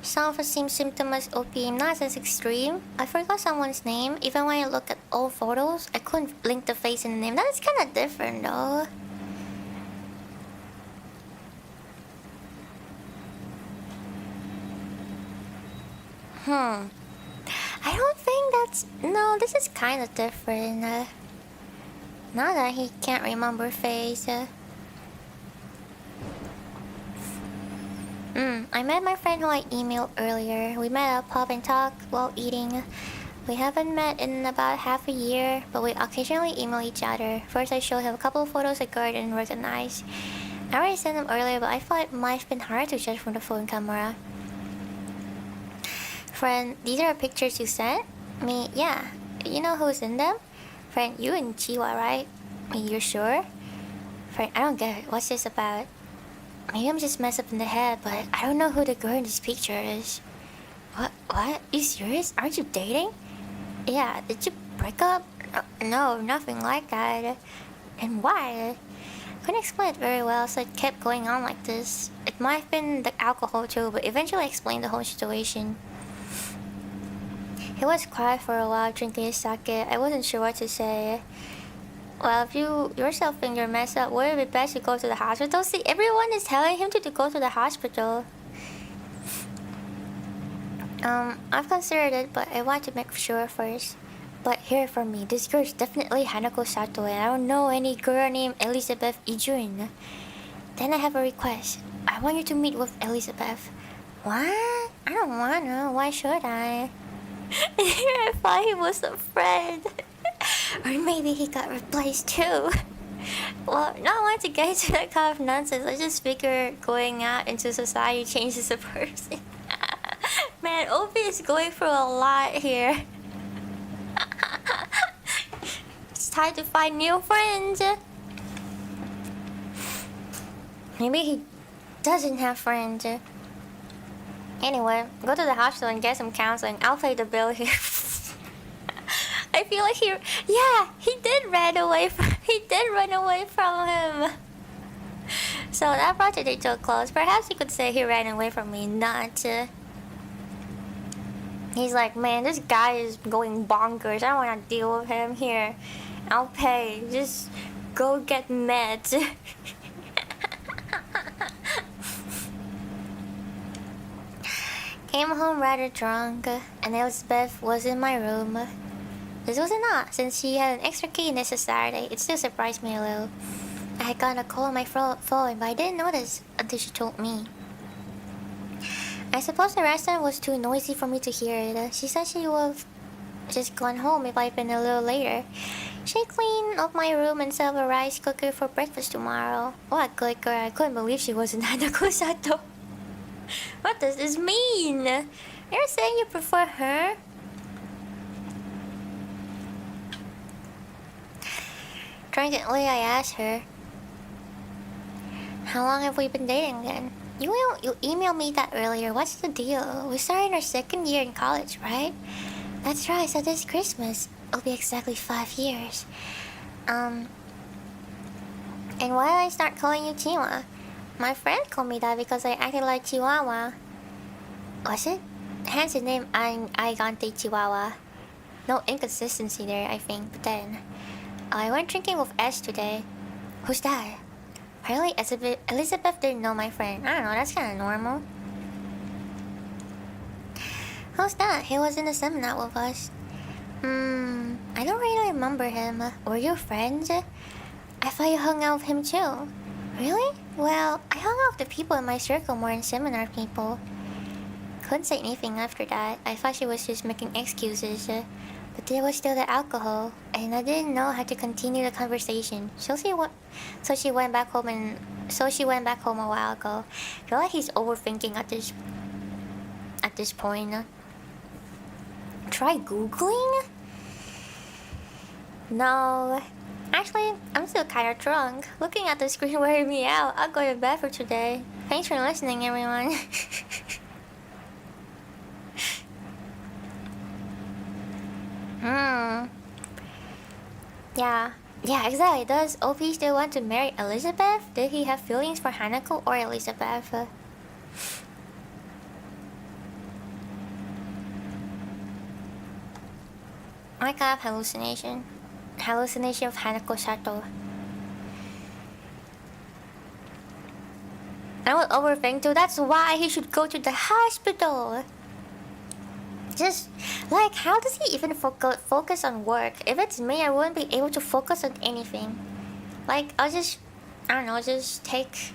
Self-esteem symptom as OPM, not as extreme. I forgot someone's name. Even when I look at old photos, I couldn't link the face and the name. That is kind of different though. I don't think that's... No, this is kind of different. Now that he can't remember face. I met my friend who I emailed earlier. We met at a pub and talked while eating. We haven't met in about half a year, but we occasionally email each other. First I showed him a couple of photos I got and recognized. I already sent them earlier, but I thought it might have been hard to judge from the phone camera. Friend, these are pictures you sent? Me, yeah. You know who's in them? Friend, you and Chiwa, right? Me, you're sure? Friend, I don't get it. What's this about? Maybe I'm just messed up in the head, but I don't know who the girl in this picture is. What? You serious? Aren't you dating? Yeah, did you break up? No, nothing like that. And why? I couldn't explain it very well, so it kept going on like this. It might have been the alcohol too, but eventually I explained the whole situation. He was quiet for a while, drinking his sake. I wasn't sure what to say. Well, if you yourself think you're messed up, would it be best to go to the hospital? See, everyone is telling him to go to the hospital. I've considered it, but I want to make sure first. But hear it from me, this girl is definitely Hanako Sato, and I don't know any girl named Elizabeth Ijun. Then I have a request. I want you to meet with Elizabeth. What? I don't wanna. Why should I? I thought he was a friend. Or maybe he got replaced too. Well, not want to get into that kind of nonsense. I just figure going out into society changes a person. Man, Obi is going through a lot here. It's time to find new friends. Maybe he doesn't have friends. Anyway, go to the hospital and get some counseling. I'll pay the bill here. I feel like he did run away from him. So that brought the date to a close. Perhaps you could say he ran away from me, not. He's like, man, this guy is going bonkers. I don't want to deal with him here. I'll pay. Just go get meds. Came home rather drunk, and Elizabeth was in my room. This was not, since she had an extra key this Saturday. It still surprised me a little. I had gotten a call on my phone, but I didn't notice until she told me. I suppose the restaurant was too noisy for me to hear it. She said she would just gone home if I'd been a little later. She cleaned up my room and set up a rice cooker for breakfast tomorrow. What good girl, I couldn't believe she wasn't Hanako-sato. What does this mean? You're saying you prefer her? Drunkenly, I asked her, how long have we been dating then? You emailed me that earlier. What's the deal? We started our second year in college, right? That's right, so this Christmas, it'll be exactly 5 years. And why did I start calling you Chihuahua? My friend called me that because I acted like Chihuahua. Was it? Hence the name Aigante Chihuahua. No inconsistency there, I think, but then... I went drinking with S today. Who's that? Apparently Elizabeth didn't know my friend. I don't know, that's kinda normal. Who's that? He was in the seminar with us. I don't really remember him. Were you friends? I thought you hung out with him too. Really? Well, I hung out with the people in my circle more than seminar people. Couldn't say anything after that. I thought she was just making excuses. But there was still the alcohol, and I didn't know how to continue the conversation. So she went back home a while ago. I feel like he's overthinking at this point. Try Googling? No. Actually, I'm still kinda drunk. Looking at the screen wearing me out. I'll go to bed for today. Thanks for listening, everyone. Yeah, exactly. Does OP still want to marry Elizabeth? Did he have feelings for Hanako or Elizabeth? I got hallucination. Hallucination of Hanako-sato. I would overthink too. That's why he should go to the hospital. Just, like, how does he even focus on work? If it's me, I wouldn't be able to focus on anything. Like, I don't know, just take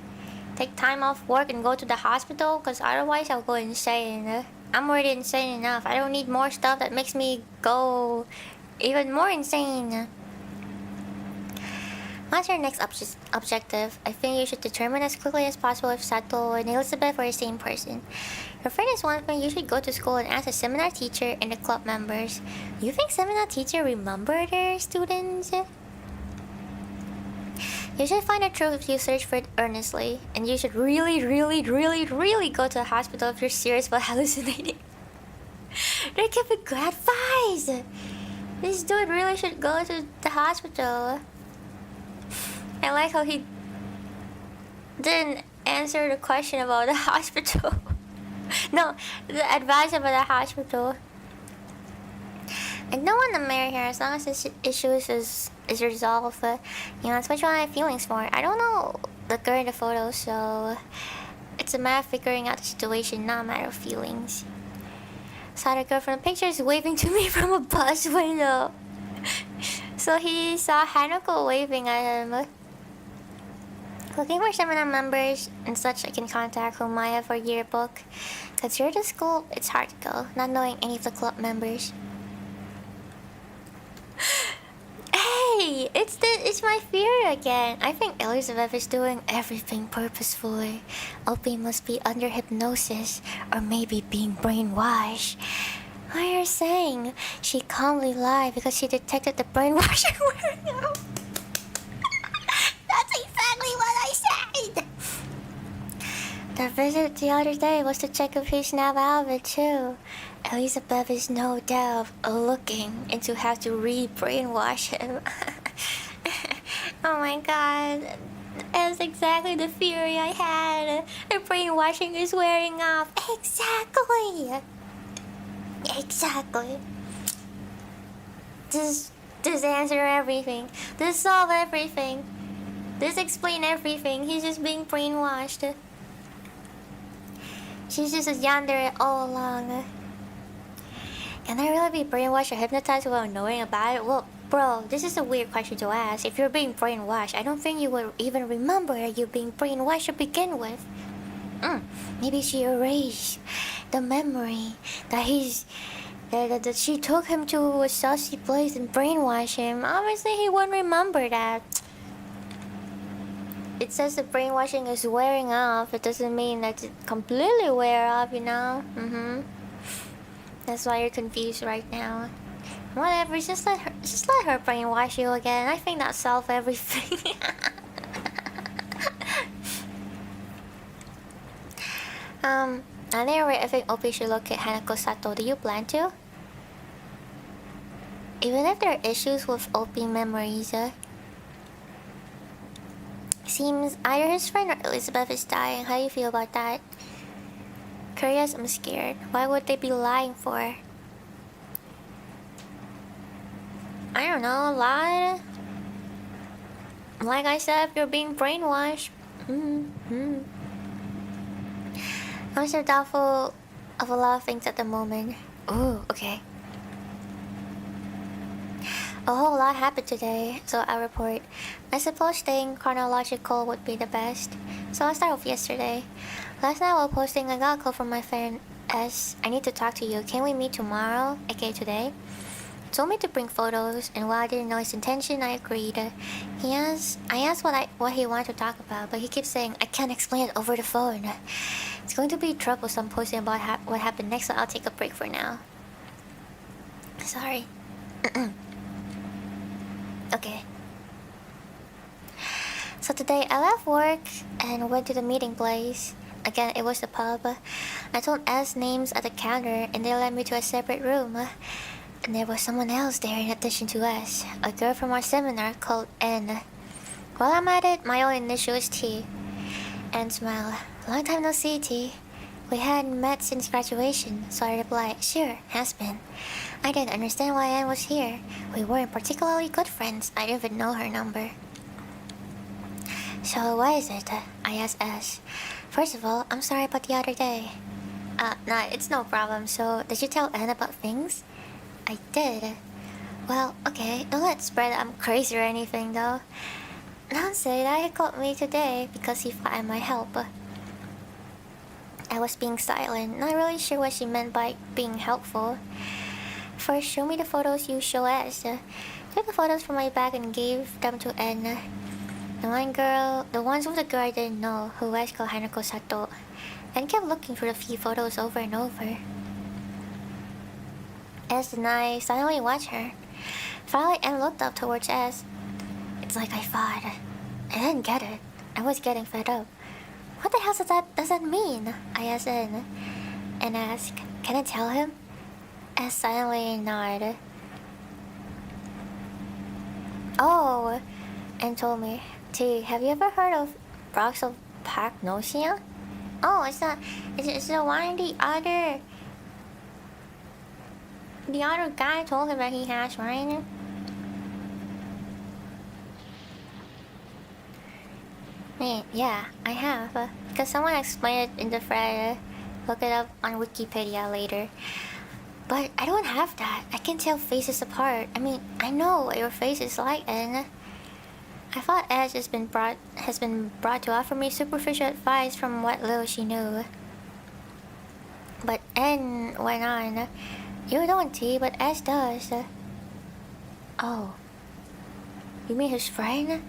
time off work and go to the hospital, because otherwise I'll go insane. I'm already insane enough. I don't need more stuff that makes me go even more insane. What's your next objective? I think you should determine as quickly as possible if Sato and Elizabeth are the same person. Your friend is one thing. You should go to school and ask the seminar teacher and the club members. You think seminar teacher remember their students? You should find the truth if you search for it earnestly. And you should really go to the hospital if you're serious about hallucinating. They give me good advice. This dude really should go to the hospital. I like how he didn't answer the question about the hospital. No, the advice about the hospital. I don't want to marry her as long as this issue is resolved. You know, that's what I have feelings for. I don't know the girl in the photo, so it's a matter of figuring out the situation, not a matter of feelings. Saw the girl from the pictures waving to me from a bus window. So he saw Hanako waving at him. Looking for seminar members and such I can contact whom I have for yearbook. Cause you're the school, it's hard to go, not knowing any of the club members. Hey, it's my theory again. I think Elizabeth is doing everything purposefully. OP must be under hypnosis or maybe being brainwashed. What you're saying? She calmly lied because she detected the brainwashing wearing out. That's exactly what I said! The visit the other day was to check if he snapped out of it too. Elizabeth is no doubt looking into how to re-brainwash him. Oh my god. That's exactly the theory I had. The brainwashing is wearing off. Exactly! Exactly. This answer everything. This solve everything. This explain everything. He's just being brainwashed. She's just a yandere all along. Can I really be brainwashed or hypnotized without knowing about it? Well, bro, this is a weird question to ask. If you're being brainwashed, I don't think you would even remember that you're being brainwashed to begin with. Maybe she erased the memory that that she took him to a saucy place and brainwashed him. Obviously, he won't remember that. It says the brainwashing is wearing off. It doesn't mean that it completely wear off, you know? That's why you're confused right now. Whatever, just let her brainwash you again. I think that solves everything. Anyway, I think OP should look at Hanako Sato. Do you plan to? Even if there are issues with OP memories, seems either his friend or Elizabeth is dying. How do you feel about that? Curious, I'm scared. Why would they be lying for? I don't know, lie? Like I said, you're being brainwashed. I'm so doubtful of a lot of things at the moment. Ooh, okay. A whole lot happened today, so I'll report. I suppose staying chronological would be the best. So I'll start with yesterday. Last night while posting, I got a call from my friend S. I need to talk to you. Can we meet tomorrow? Okay, today. Told me to bring photos, and while I didn't know his intention, I agreed. I asked what he wanted to talk about, but he keeps saying I can't explain it over the phone. It's going to be troublesome posting about what happened next, so I'll take a break for now. Sorry. Okay. So today I left work and went to the meeting place. Again, it was the pub. I told S names at the counter, and they led me to a separate room. And there was someone else there in addition to us, a girl from our seminar called N. While I'm at it, my own initial is T. N smiled. Long time no see, T. We hadn't met since graduation, so I replied, sure, has been. I didn't understand why Anne was here. We weren't particularly good friends. I didn't even know her number. So what is it? I asked S. First of all, I'm sorry about the other day. Nah, it's no problem. So, did you tell Anne about things? I did. Well, okay, don't let's spread I'm crazy or anything though. Don't say that he called me today because he thought I might help. I was being silent, not really sure what she meant by being helpful. First, show me the photos you show us. Took the photos from my bag and gave them to N. The ones with the girl I didn't know, who was called Hanako Sato, and kept looking through the few photos over and over. S and I silently watched her. Finally, N looked up towards S. It's like I thought. I didn't get it. I was getting fed up. What the hell does that mean? I asked N. And asked, can I tell him? S silently nodded. Oh, and told me, T, have you ever heard of Proxopagnosia? Oh, it's the one the other guy told him that he has, right? Yeah, I have. Because someone explained it in the thread. Look it up on Wikipedia later. But I don't have that. I can tell faces apart. I mean, I know what your face is like, and I thought Ash has been brought to offer me superficial advice from what little she knew. But N went on. You don't, T, but Ash does. Oh. You mean his friend?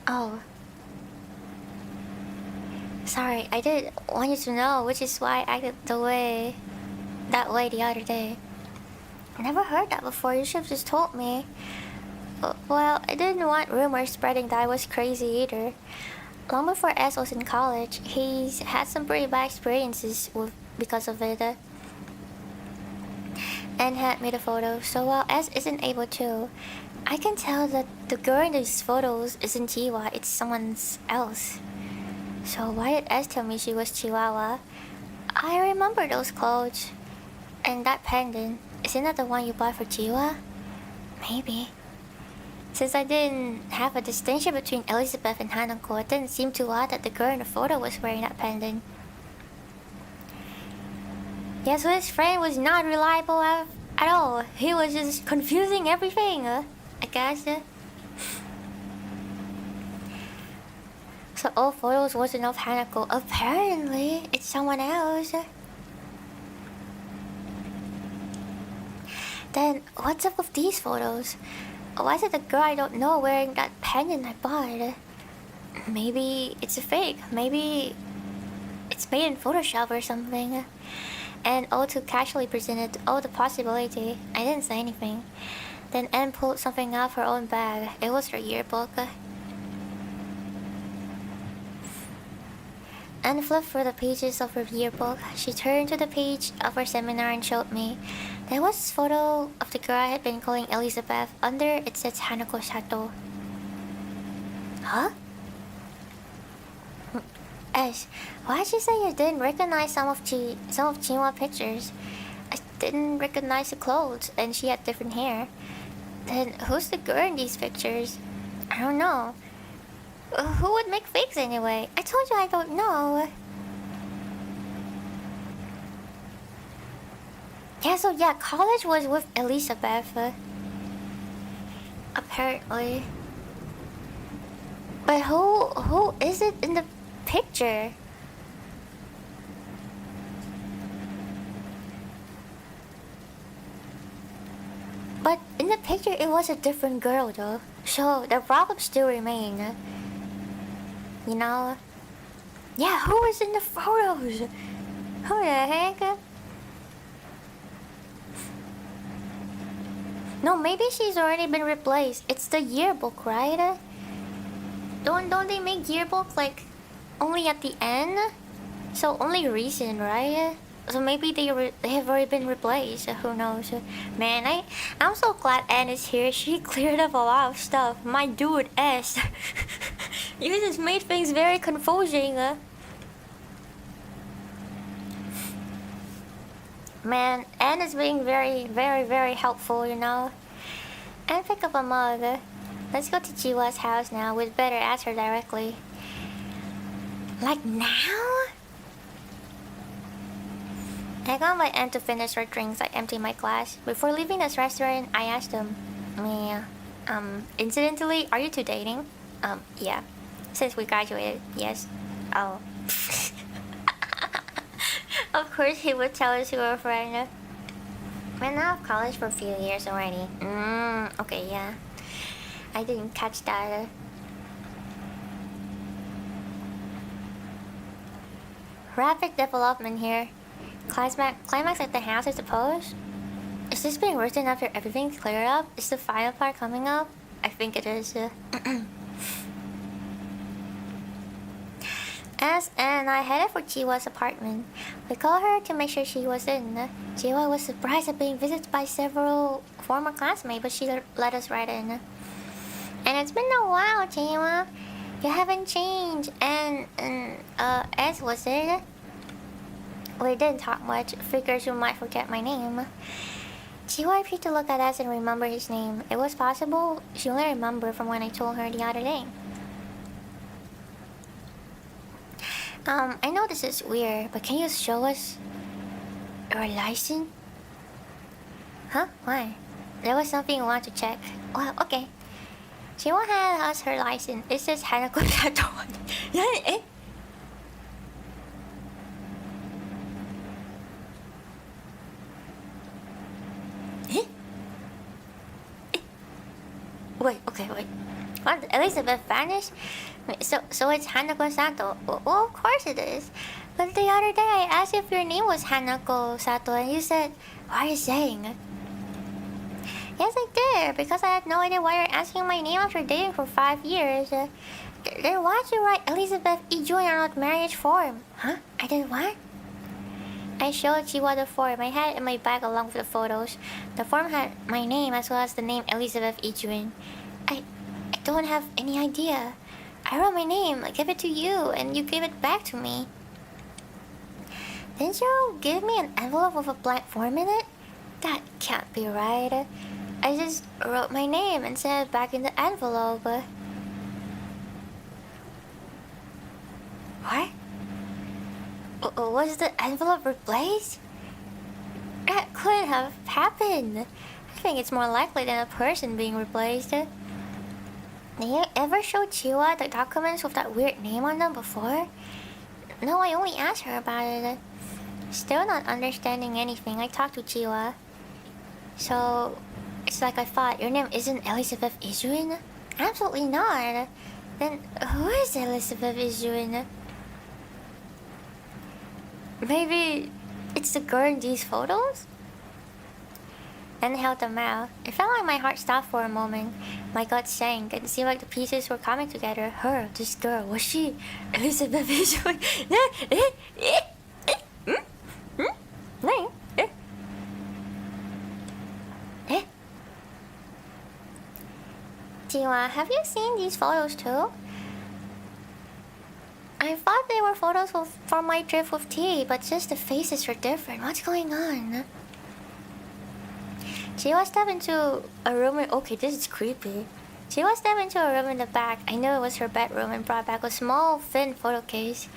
Oh. Sorry, I did want you to know, which is why I acted that way the other day. I never heard that before, you should have just told me. Well, I didn't want rumors spreading that I was crazy either. Long before S was in college, he's had some pretty bad experiences because of it. And had me the photo, so while S isn't able to, I can tell that the girl in these photos isn't Chihuahua, it's someone else. So why did S tell me she was Chihuahua? I remember those clothes. And that pendant, isn't that the one you bought for Chihuahua? Maybe. Since I didn't have a distinction between Elizabeth and Hanako, it didn't seem too odd that the girl in the photo was wearing that pendant. Yeah, so his friend was not reliable at all. He was just confusing everything, I guess. So all photos wasn't of Hanako. Apparently, it's someone else. Then, what's up with these photos? Why is it the girl I don't know wearing that pendant I bought? Maybe it's a fake. Maybe it's made in Photoshop or something. And all too casually presented all the possibility. I didn't say anything. Then Anne pulled something out of her own bag. It was her yearbook. Anne flipped through the pages of her yearbook. She turned to the page of her seminar and showed me. There was this photo of the girl I had been calling Elizabeth. Under it says Hanako Sato. Huh? Ash, why'd you say you didn't recognize some of Chima pictures? I didn't recognize the clothes, and she had different hair. Then who's the girl in these pictures? I don't know. Who would make fakes anyway? I told you I don't know. Yeah, so yeah, college was with Elizabeth. Apparently. But who is it in the picture? But in the picture it was a different girl though. So the problem still remain. You know? Yeah, who was in the photos? Who the heck? No, maybe she's already been replaced. It's the yearbook, right? Don't they make yearbook like only at the end? So only recent, right? So maybe they have already been replaced. Who knows? Man, I'm so glad Anne is here. She cleared up a lot of stuff. My dude S. You just made things very confusing. Man, Anne is being very, very, very helpful, you know. And pick up a mug. Let's go to Jiwa's house now. We'd better ask her directly. Like now? I got my aunt to finish her drinks. I emptied my glass. Before leaving this restaurant, I asked him, incidentally, are you two dating? Yeah. Since we graduated, yes. Oh. Of course he would tell his girlfriend. Been out of college for a few years already. Okay, yeah. I didn't catch that. Rapid development here. Climax at the house, I suppose? Is this being written after everything's cleared up? Is the final part coming up? I think it is. As and I headed for Jiwa's apartment. We called her to make sure she was in. Jiwa was surprised at being visited by several former classmates, but she let us right in. And it's been a while, Jiwa. You haven't changed. And as was it? We didn't talk much. Figures you might forget my name. Jiwa appeared to look at us and remember his name. It was possible she only remembered from when I told her the other day. I know this is weird, but can you show us your license? Huh? Why? There was something I want to check. Well, okay. Jiwa had us her license. It says Hanako Sato. Eh? Wait. What? Elizabeth vanished? So it's Hanako Sato. Well, of course it is. But the other day I asked if your name was Hanako Sato and you said, what are you saying? Yes, I did, because I had no idea why you're asking my name after dating for 5 years. Then why'd you write Elizabeth E. Jr. on a marriage form? Huh? I did what? I showed Jiwa the form. I had it in my bag along with the photos. The form had my name as well as the name Elizabeth E. Jr. I don't have any idea. I wrote my name, I gave it to you, and you gave it back to me. Didn't you give me an envelope with a blank form in it? That can't be right. I just wrote my name and sent it back in the envelope. What? Was the envelope replaced? That couldn't have happened. I think it's more likely than a person being replaced. Did you ever show Chiwa the documents with that weird name on them before? No, I only asked her about it. Still not understanding anything. I talked to Chiwa. So, it's like I thought, your name isn't Elizabeth Ijuin? Absolutely not. Then, who is Elizabeth Ijuin? Maybe it's the girl in these photos? Then held them out. It felt like my heart stopped for a moment. My gut sank. It seemed like the pieces were coming together. Her, this girl, was she Elizabeth Ijuin? Jiwa, have you seen these photos too? I thought they were photos from my trip with T, but just the faces are different. What's going on? Jiwa stepped into a room. Okay, this is creepy. Jiwa stepped into a room in the back. I knew it was her bedroom and brought back a small, thin photo case.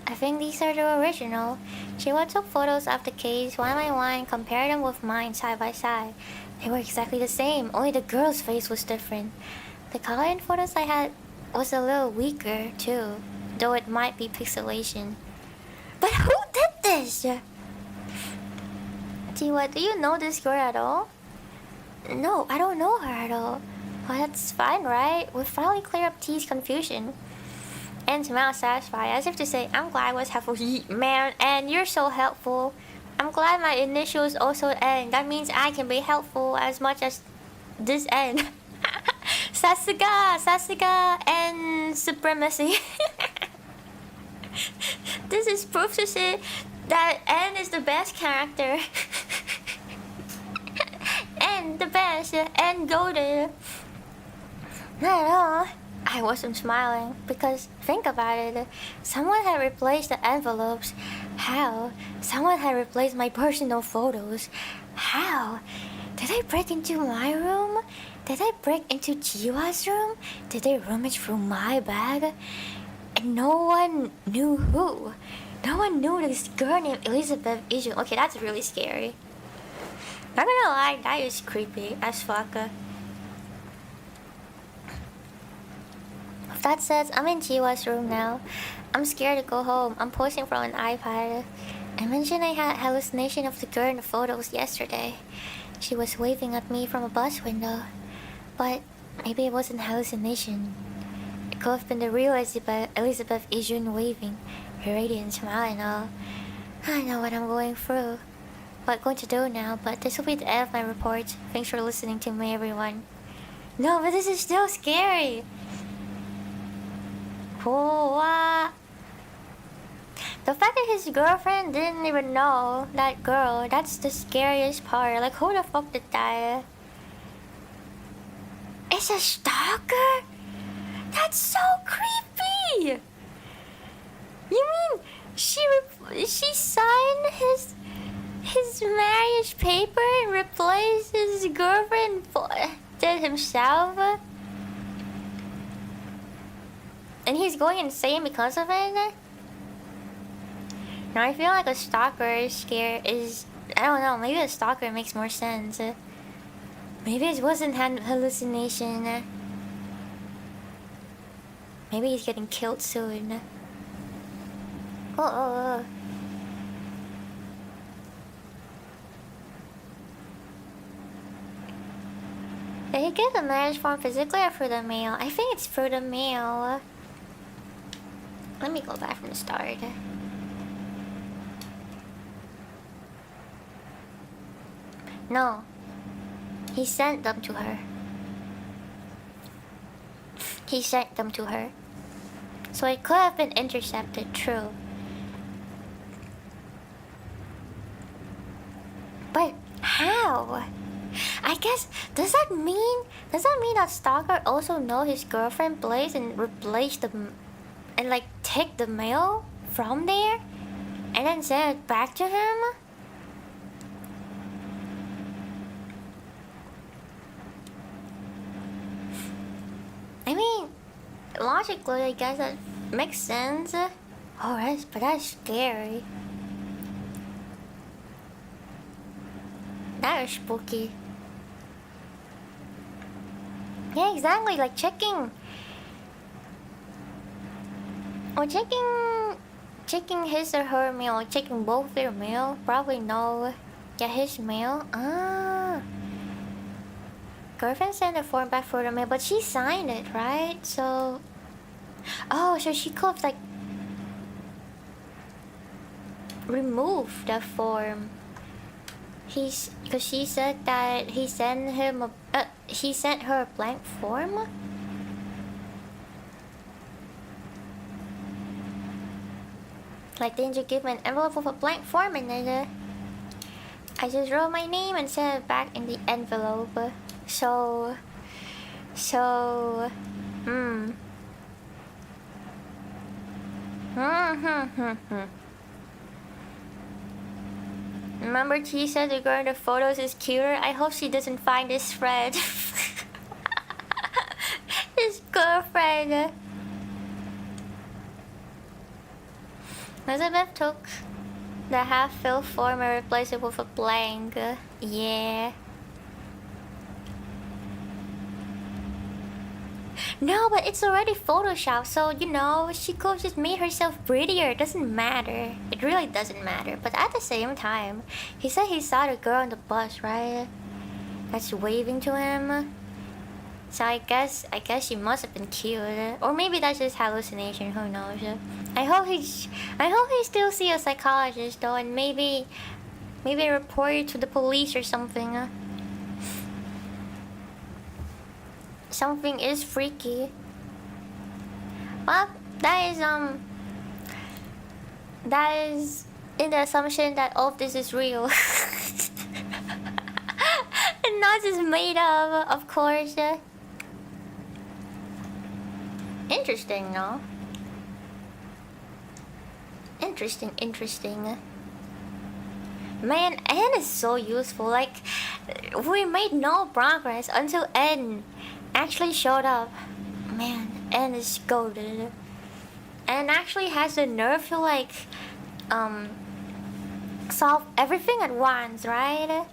I think these are the original. Jiwa took photos of the case one by one and compared them with mine side by side. They were exactly the same, only the girl's face was different. The color in photos I had was a little weaker too, though it might be pixelation. But who did this? Jiwa, do you know this girl at all? No, I don't know her at all. Well, that's fine, right? We'll finally clear up T's confusion. And smiled satisfied, as if to say, I'm glad I was helpful. Man, and you're so helpful. I'm glad my initials also N. That means I can be helpful as much as this N. Sasuga, and supremacy. This is proof to say that N is the best character. And the best, and golden. Not at all. I wasn't smiling, because think about it. Someone had replaced the envelopes. How? Someone had replaced my personal photos. How? Did they break into my room? Did they break into Jiwa's room? Did they rummage through my bag? And no one knew who. No one knew this girl named Elizabeth Ijuin. Okay, that's really scary. Not gonna lie, that is creepy as fuck. That says, I'm in Jiwa's room now. I'm scared to go home. I'm posting from an iPad. I mentioned I had hallucination of the girl in the photos yesterday. She was waving at me from a bus window. But maybe it wasn't hallucination. It could have been the real Elizabeth Ijuin waving, her radiant smile and all. I know what I'm going through. What I'm going to do now, but this will be the end of my report. Thanks for listening to me, everyone. No, but this is still scary. The fact that his girlfriend didn't even know that girl, that's the scariest part. Like, who the fuck did that? It's a stalker? That's so creepy! You mean she signed his marriage paper and replaced his girlfriend did himself? And he's going insane because of it? Now I feel like a stalker is I don't know, maybe a stalker makes more sense. Maybe it wasn't hallucination. Maybe he's getting killed soon. Oh. Did he get the marriage form physically or through the mail? I think it's through the mail. Let me go back from the start. No. He sent them to her. He sent them to her. So it could have been intercepted, true. But how? I guess, does that mean that Stalker also know his girlfriend place and replace them and like take the mail from there and then send it back to him? I mean, logically, I guess that makes sense. Oh, but that's scary. That is spooky. Yeah, exactly. Like checking Or checking his or her mail, checking both their mail. Probably no. Yeah, his mail. Ah. Girlfriend sent a form back for the mail, but she signed it, right? So. Oh, so she could have like removed the form. Because she said that he sent him he sent her a blank form. Like, didn't you give me an envelope with a blank form and then I just wrote my name and sent it back in the envelope. So Remember she said the girl in the photos is cuter? I hope she doesn't find this friend. His girlfriend. Elizabeth took the half-filled form and replaced it with a blank. Yeah. No, but it's already photoshopped, so you know, she could have just made herself prettier. It doesn't matter. It really doesn't matter. But at the same time, he said he saw the girl on the bus, right? That's waving to him. So I guess she must have been cute. Or maybe that's just hallucination, who knows. I hope he still see a psychologist though, and maybe report it to the police or something. Something is freaky. Well, that is in the assumption that all of this is real. And not just made up, of course. Interesting, no? Interesting. Man, N is so useful. Like, we made no progress until N actually showed up. Man, N is goated. And actually has the nerve to like solve everything at once, right?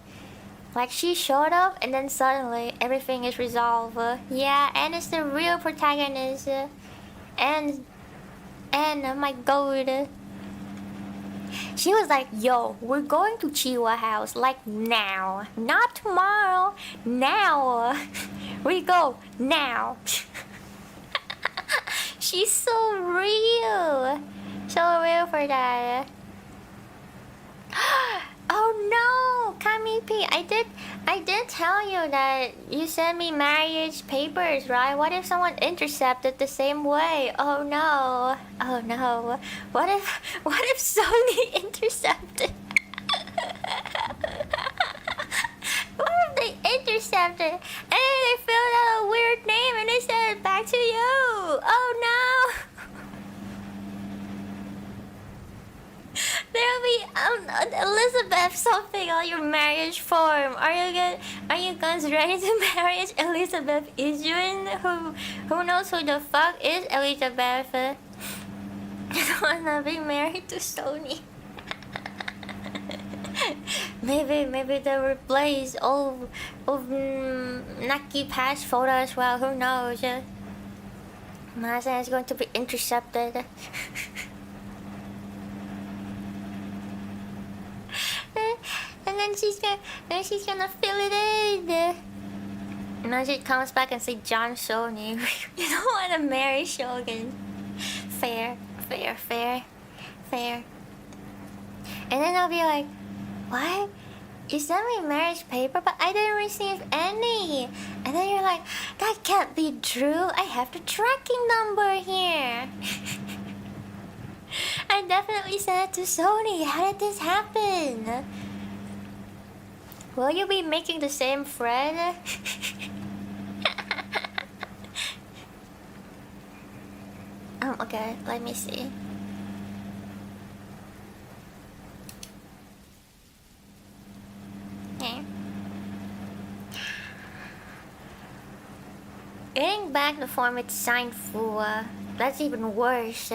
Like, she showed up and then suddenly everything is resolved. Yeah, N is the real protagonist. And oh my god. She was like, yo, we're going to Chiwa house, like now. Not tomorrow, now. We go, now. She's so real. So real for that. Oh no, Kami P, I did tell you that you sent me marriage papers, right? What if someone intercepted the same way? Oh no. What if Sony intercepted? What if they intercepted and then they filled out a weird name and they sent it back to you? Oh no. There'll be Elizabeth something on your marriage form. Are you guys ready to marry Elizabeth Isjun? Who knows who the fuck is Elizabeth? I don't wanna be married to Sony. maybe they'll replace all of Naki past photo as well. Who knows? Masa is going to be intercepted. And then she's gonna fill it in. And then she comes back and say, John Sony, you don't want to marry Shogun. Fair. And then I'll be like, what? You sent me marriage paper, but I didn't receive any. And then you're like, that can't be true. I have the tracking number here. I definitely sent it to Sony. How did this happen? Will you be making the same friend? Okay, let me see. Okay. Getting back the form it's signed for. That's even worse.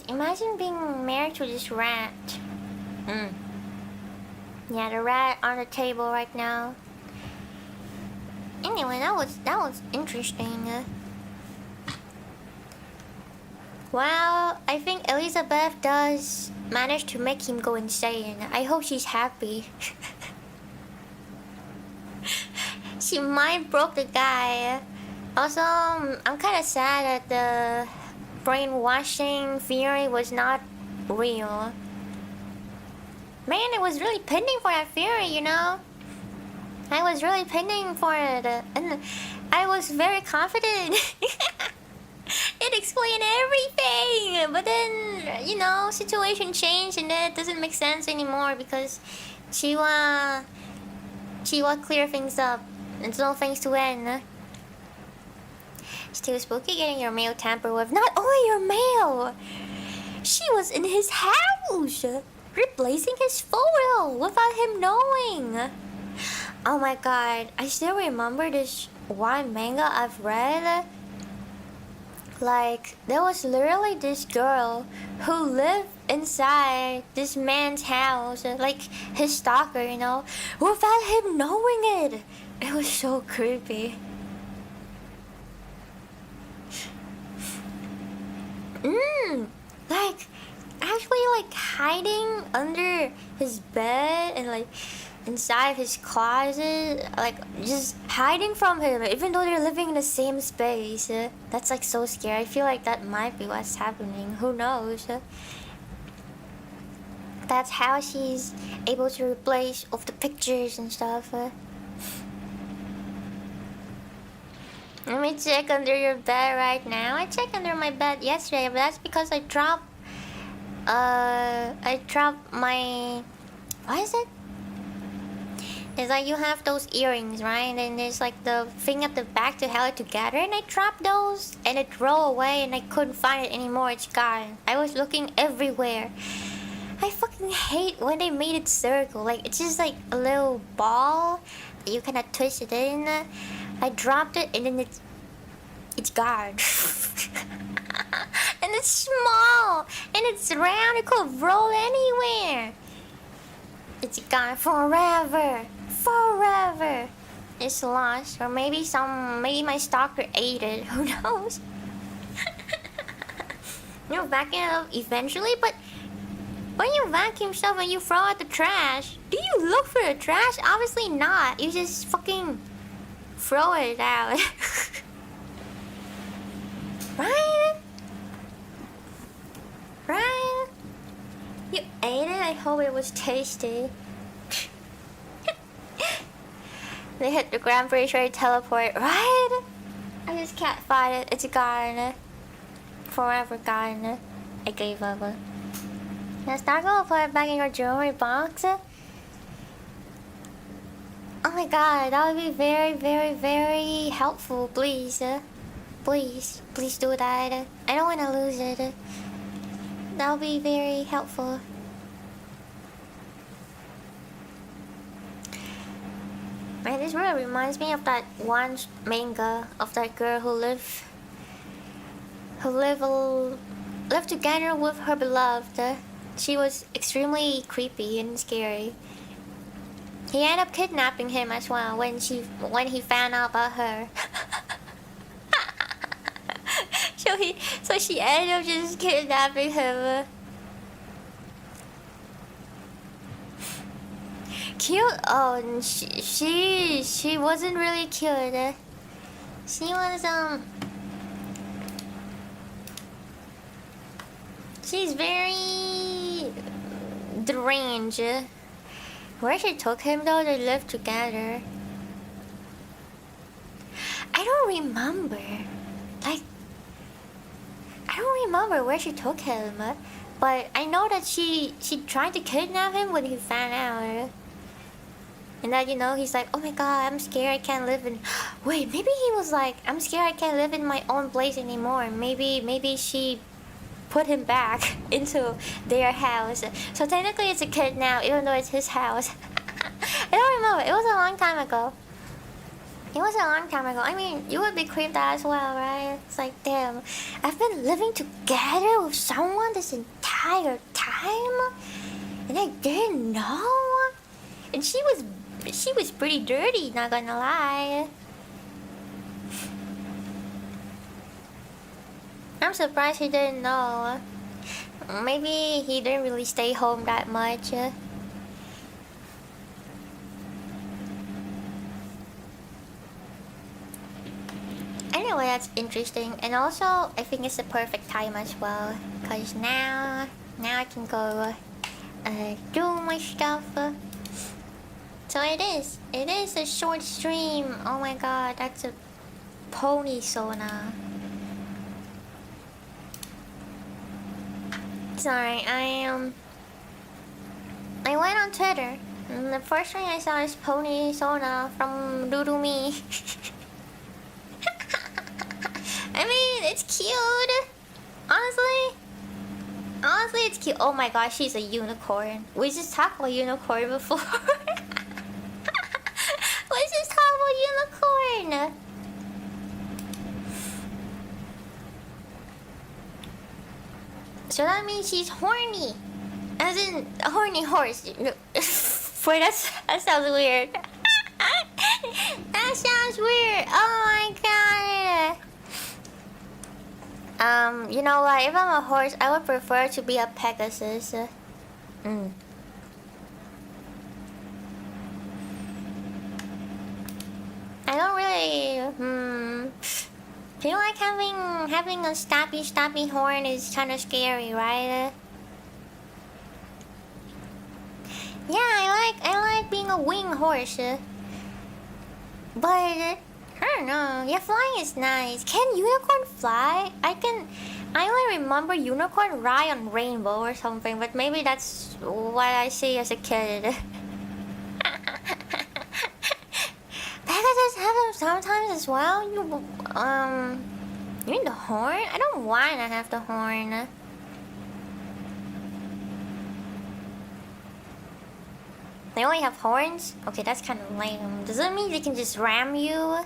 Imagine being married to this rat. Yeah, the rat on the table right now. Anyway, that was interesting. Well, I think Elizabeth does manage to make him go insane. I hope she's happy. She mind broke the guy. Also, I'm kind of sad that the brainwashing theory was not real. Man, I was really pending for that theory, you know? I was really pending for it, and I was very confident. It explained everything, but then, you know, situation changed and it doesn't make sense anymore because she wa clear things up. It's all thanks to N. It's too spooky getting your mail tampered with. Not only your mail! She was in his house! Replacing his photo without him knowing! Oh my god, I still remember this one manga I've read. Like, there was literally this girl who lived inside this man's house, like his stalker, you know, without him knowing it. It was so creepy. Like, actually, like, hiding under his bed and, like, inside his closet, like, just hiding from him, even though they're living in the same space. That's, like, so scary. I feel like that might be what's happening. Who knows? That's how she's able to replace all the pictures and stuff. Let me check under your bed right now. I checked under my bed yesterday, but that's because I dropped my... What is it? It's like you have those earrings, right? And then there's like the thing at the back to hold it together. And I dropped those and it rolled away and I couldn't find it anymore. It's gone. I was looking everywhere. I fucking hate when they made it circle. Like, it's just like a little ball that you kind of twist it in. I dropped it and then it's gone. And it's small and it's round. It could roll anywhere. It's gone forever. Forever. It's lost. Or maybe my stalker ate it. Who knows? You'll vacuum it up eventually, but when you vacuum stuff and you throw out the trash, do you look for the trash? Obviously not. You just fucking throw it out. Right? Right? You ate it? I hope it was tasty. They hit the ground, pretty sure they teleport, right? I just can't find it. It's gone. Forever gone. I gave up. Let's not go put it back in your jewelry box. Oh my god, that would be very, very, very helpful. Please. Please do that. I don't want to lose it. That would be very helpful. Man, this really reminds me of that one manga of that girl who lived together with her beloved. She was extremely creepy and scary. He ended up kidnapping him as well when he found out about her. So she ended up just kidnapping him. Cute? Oh, she wasn't really cute. She was she's very deranged. Where she took him though, they lived together. I don't remember. Like, I don't remember where she took him. But I know that she tried to kidnap him when he found out. And then, you know, he's like, oh my god, I'm scared I can't live in... Wait, maybe he was like, I'm scared I can't live in my own place anymore. Maybe she put him back into their house. So technically it's a kid now, even though it's his house. I don't remember. It was a long time ago. I mean, you would be creeped out as well, right? It's like, damn, I've been living together with someone this entire time? And I didn't know? And she was pretty dirty, not gonna lie. I'm surprised he didn't know. Maybe he didn't really stay home that much. Anyway, that's interesting. And also, I think it's the perfect time as well. Because now I can go do my stuff. So it is a short stream. Oh my god, that's a pony sauna. Sorry, I went on Twitter and the first thing I saw is pony sauna from Doodoo Me. I mean, it's cute. Honestly, it's cute. Oh my gosh, she's a unicorn. We just talked about unicorn before. We just talked about unicorn. So that means she's horny. As in, a horny horse. Wait, that sounds weird. That sounds weird. Oh my god. You know what? If I'm a horse, I would prefer to be a Pegasus. I don't really. I feel like having a stabby horn is kind of scary, right? Yeah, I like being a wing horse. But I don't know. Yeah, flying is nice. Can unicorn fly? I only remember unicorn ride on rainbow or something, but maybe that's what I see as a kid. Pegasus have them sometimes as well. You mean the horn? I don't want to have the horn. They only have horns? Okay, that's kind of lame. Does that mean they can just ram you?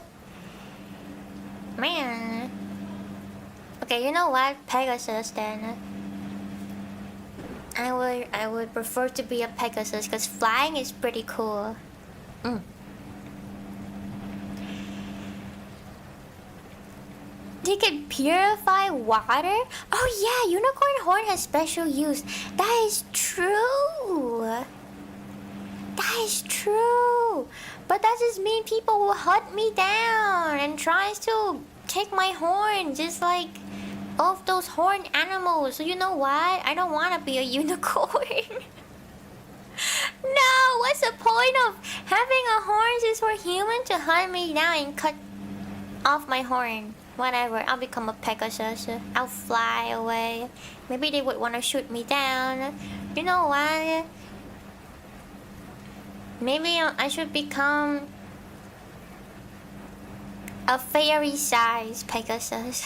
Man. Okay, you know what? Pegasus then. I would prefer to be a Pegasus because flying is pretty cool. They can purify water? Oh yeah, unicorn horn has special use. That is true. That is true. But that just means people will hunt me down and tries to take my horn, just like all of those horned animals. So you know what? I don't want to be a unicorn. No, what's the point of having a horn just for human to hunt me down and cut off my horn? Whatever, I'll become a Pegasus. I'll fly away. Maybe they would want to shoot me down. You know what? Maybe I should become a fairy-sized Pegasus.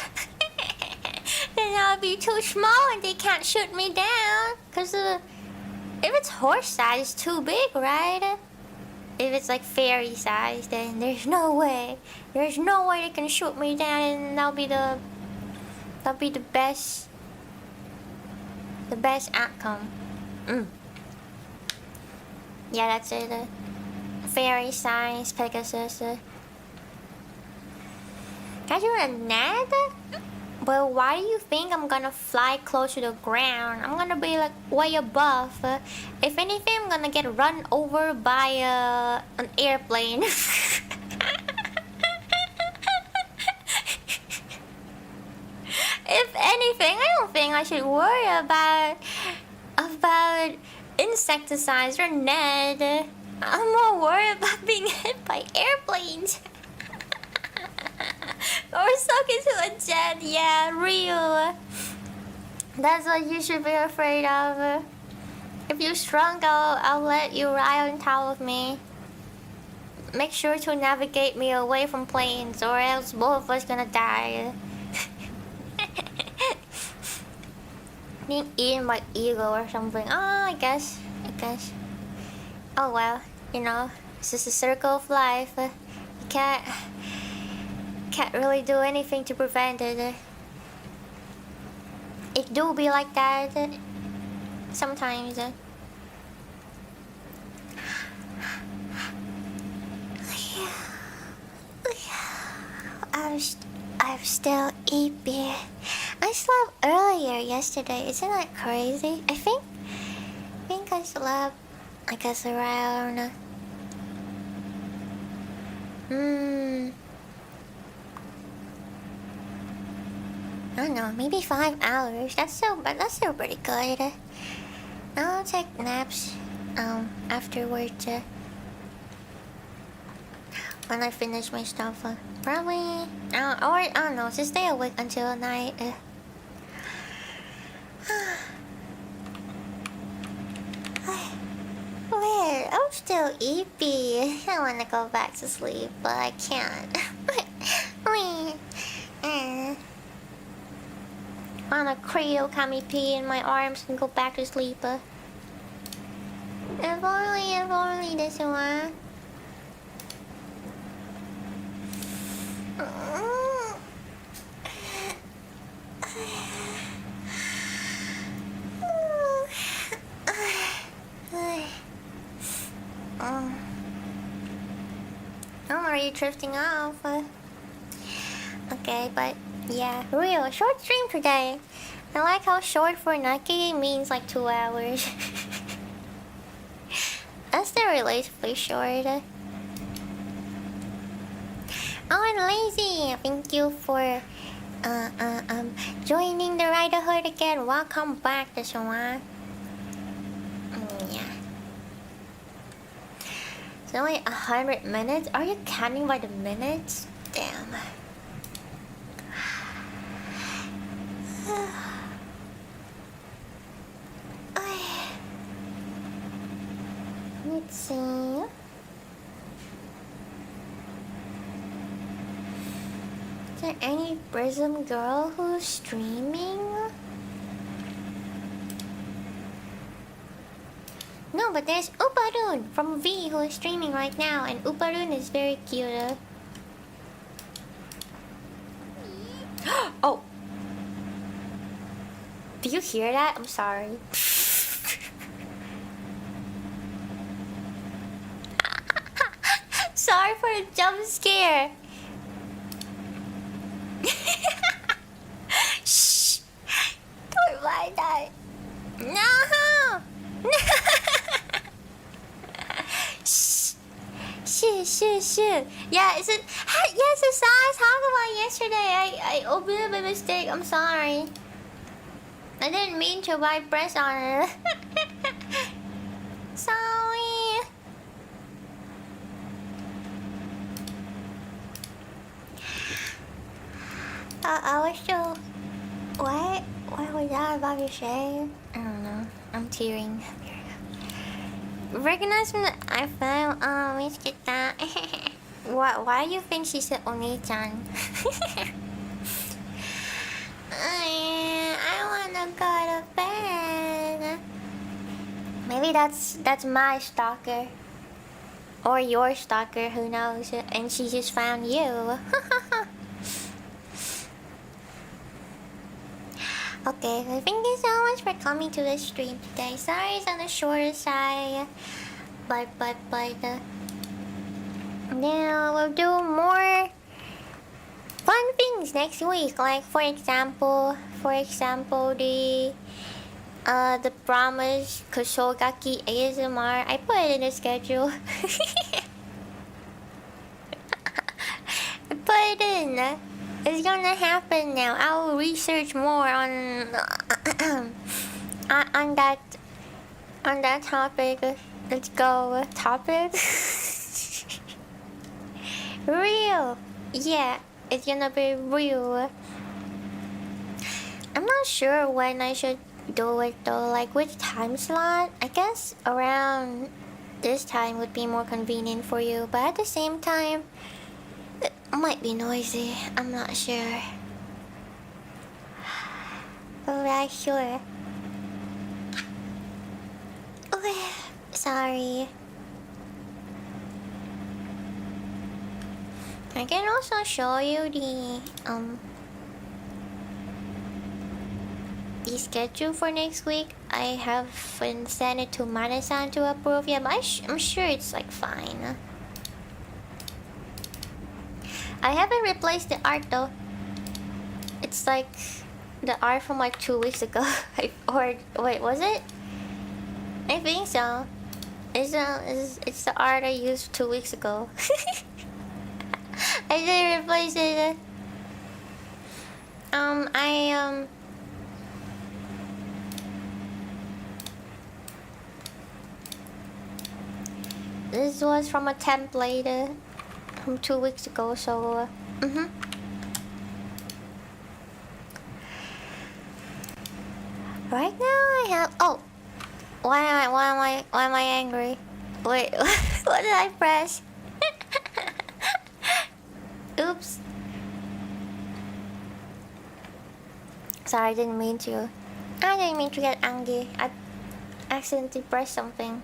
Then I'll be too small and they can't shoot me down. Cause if it's horse-sized, it's too big, right? If it's like fairy-sized, then there's no way. There's no way they can shoot me down, and that'll be the best outcome. Yeah, that's it. Fairy-sized Pegasus. Can I do a net? But why do you think I'm gonna fly close to the ground? I'm gonna be like way above. If anything, I'm gonna get run over by an airplane. If anything, I don't think I should worry about insecticides or net. I'm more worried about being hit by airplanes. Or stuck into a jet. Yeah, real. That's what you should be afraid of. If you're strong, I'll let you ride on top of me. Make sure to navigate me away from planes, or else both of us gonna die. Being eaten by eagle or something. Oh, I guess. Oh well, you know, it's just a circle of life. You can't really do anything to prevent it. It do be like that sometimes. I'm still eat beer. I slept earlier yesterday. Isn't that crazy? I think I slept, I guess, around I don't know, maybe 5 hours. That's still pretty good. I'll take naps afterwards when I finish my stuff. Probably or I don't know, just stay awake until night. Weird, I'm still eepy. I wanna go back to sleep, but I can't. Wanna cradle Kami P in my arms and go back to sleep. If only this one. I'm already drifting off. Okay, but yeah, real short stream today. I like how short for Naki means like 2 hours. That's still relatively short. Oh, and Lazy, thank you for joining the Riderhood again. Welcome back to Shawan. Yeah. It's only 100 minutes. Are you counting by the minutes? Damn. Let's see. Is there any PRISM girl who's streaming? No, but there's Uparun from V who is streaming right now, and Uparun is very cute. Oh! Do you hear that? I'm sorry. Sorry for the jump scare. Shh! Don't mind that. No! Shh! Shh! Yeah, is it? Yes, it's I talked about yesterday. I opened it by mistake. I'm sorry. I didn't mean to press on it. Sorry. I was still... What? What was that about to say? I don't know. I'm tearing. Recognize from the iPhone? Oh, we get that. Why do you think she said Oni-chan? I wanna go to bed. Maybe that's my stalker. Or your stalker, who knows? And she just found you. Okay, well, thank you so much for coming to the stream today. Sorry it's on the shorter side. But now we'll do more fun things next week. Like for example the promise Koshogaki ASMR. I put it in the schedule. I put it in. It's gonna happen now. I will research more on that topic. Let's go. Topic. Real. Yeah, it's gonna be real. I'm not sure when I should do it though. Like which time slot? I guess around this time would be more convenient for you. But at the same time, it might be noisy. I'm not sure. Alright, sure. Okay, sorry. I can also show you the schedule for next week. I haven't sent it to Mana-san to approve yet, but I'm sure it's like fine. I haven't replaced the art though. It's like the art from like 2 weeks ago. Or wait, was it? I think so. It's the art I used 2 weeks ago. I didn't replace it. This was from a template from 2 weeks ago, so Right now I have why am I angry? Wait, what did I press? Oops. Sorry, I didn't mean to. I didn't mean to get angry. I accidentally pressed something.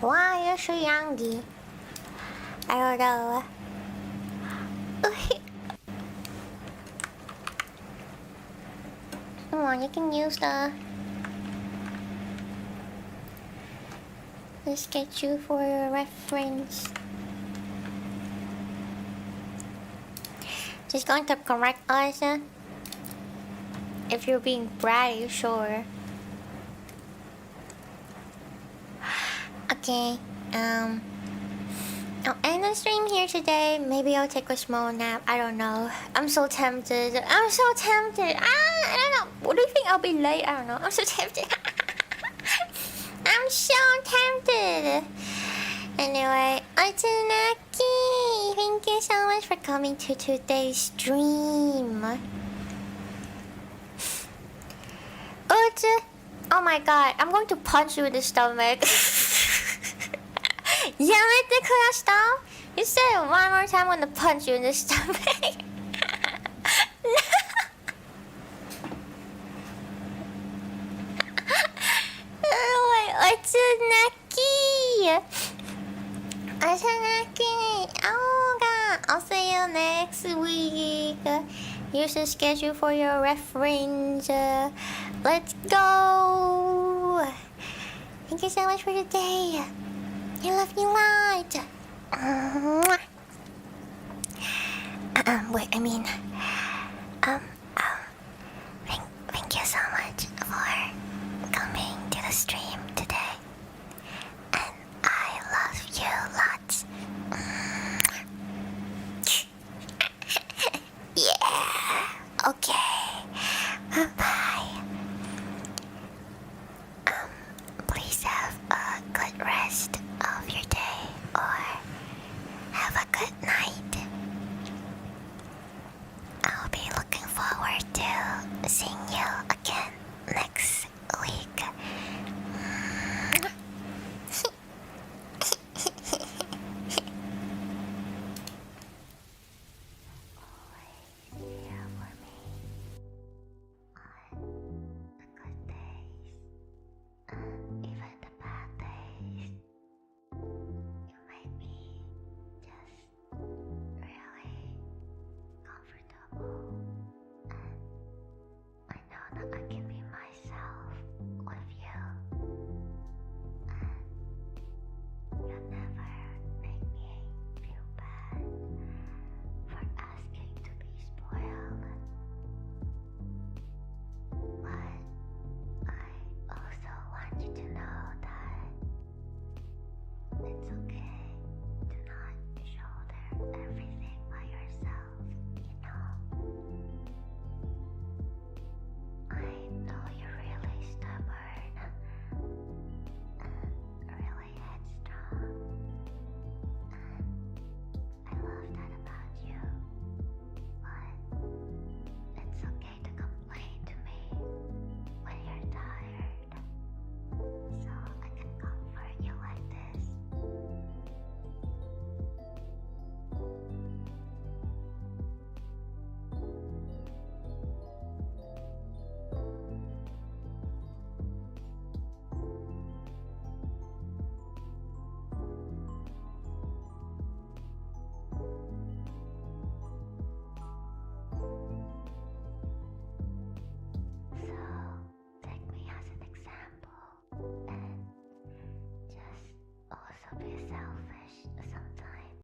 Why are you so angry? I don't know. Come on, you can use the schedule for your reference. Just going to correct us. If you're being bratty, sure. Okay, I'll end the stream here today. Maybe I'll take a small nap. I don't know. I'm so tempted. I don't know. What do you think? I'll be late? I don't know. I'm so tempted. I'm so tempted. Anyway, it's Naki. Thank you so much for coming to today's stream. Oh my god, I'm going to punch you in the stomach. Stop. You said it one more time, I'm gonna punch you in the stomach. It's Naki. Oh god, I'll see you next week. Here's the schedule for your reference. Let's go. Thank you so much for today. I love you lot. Wait,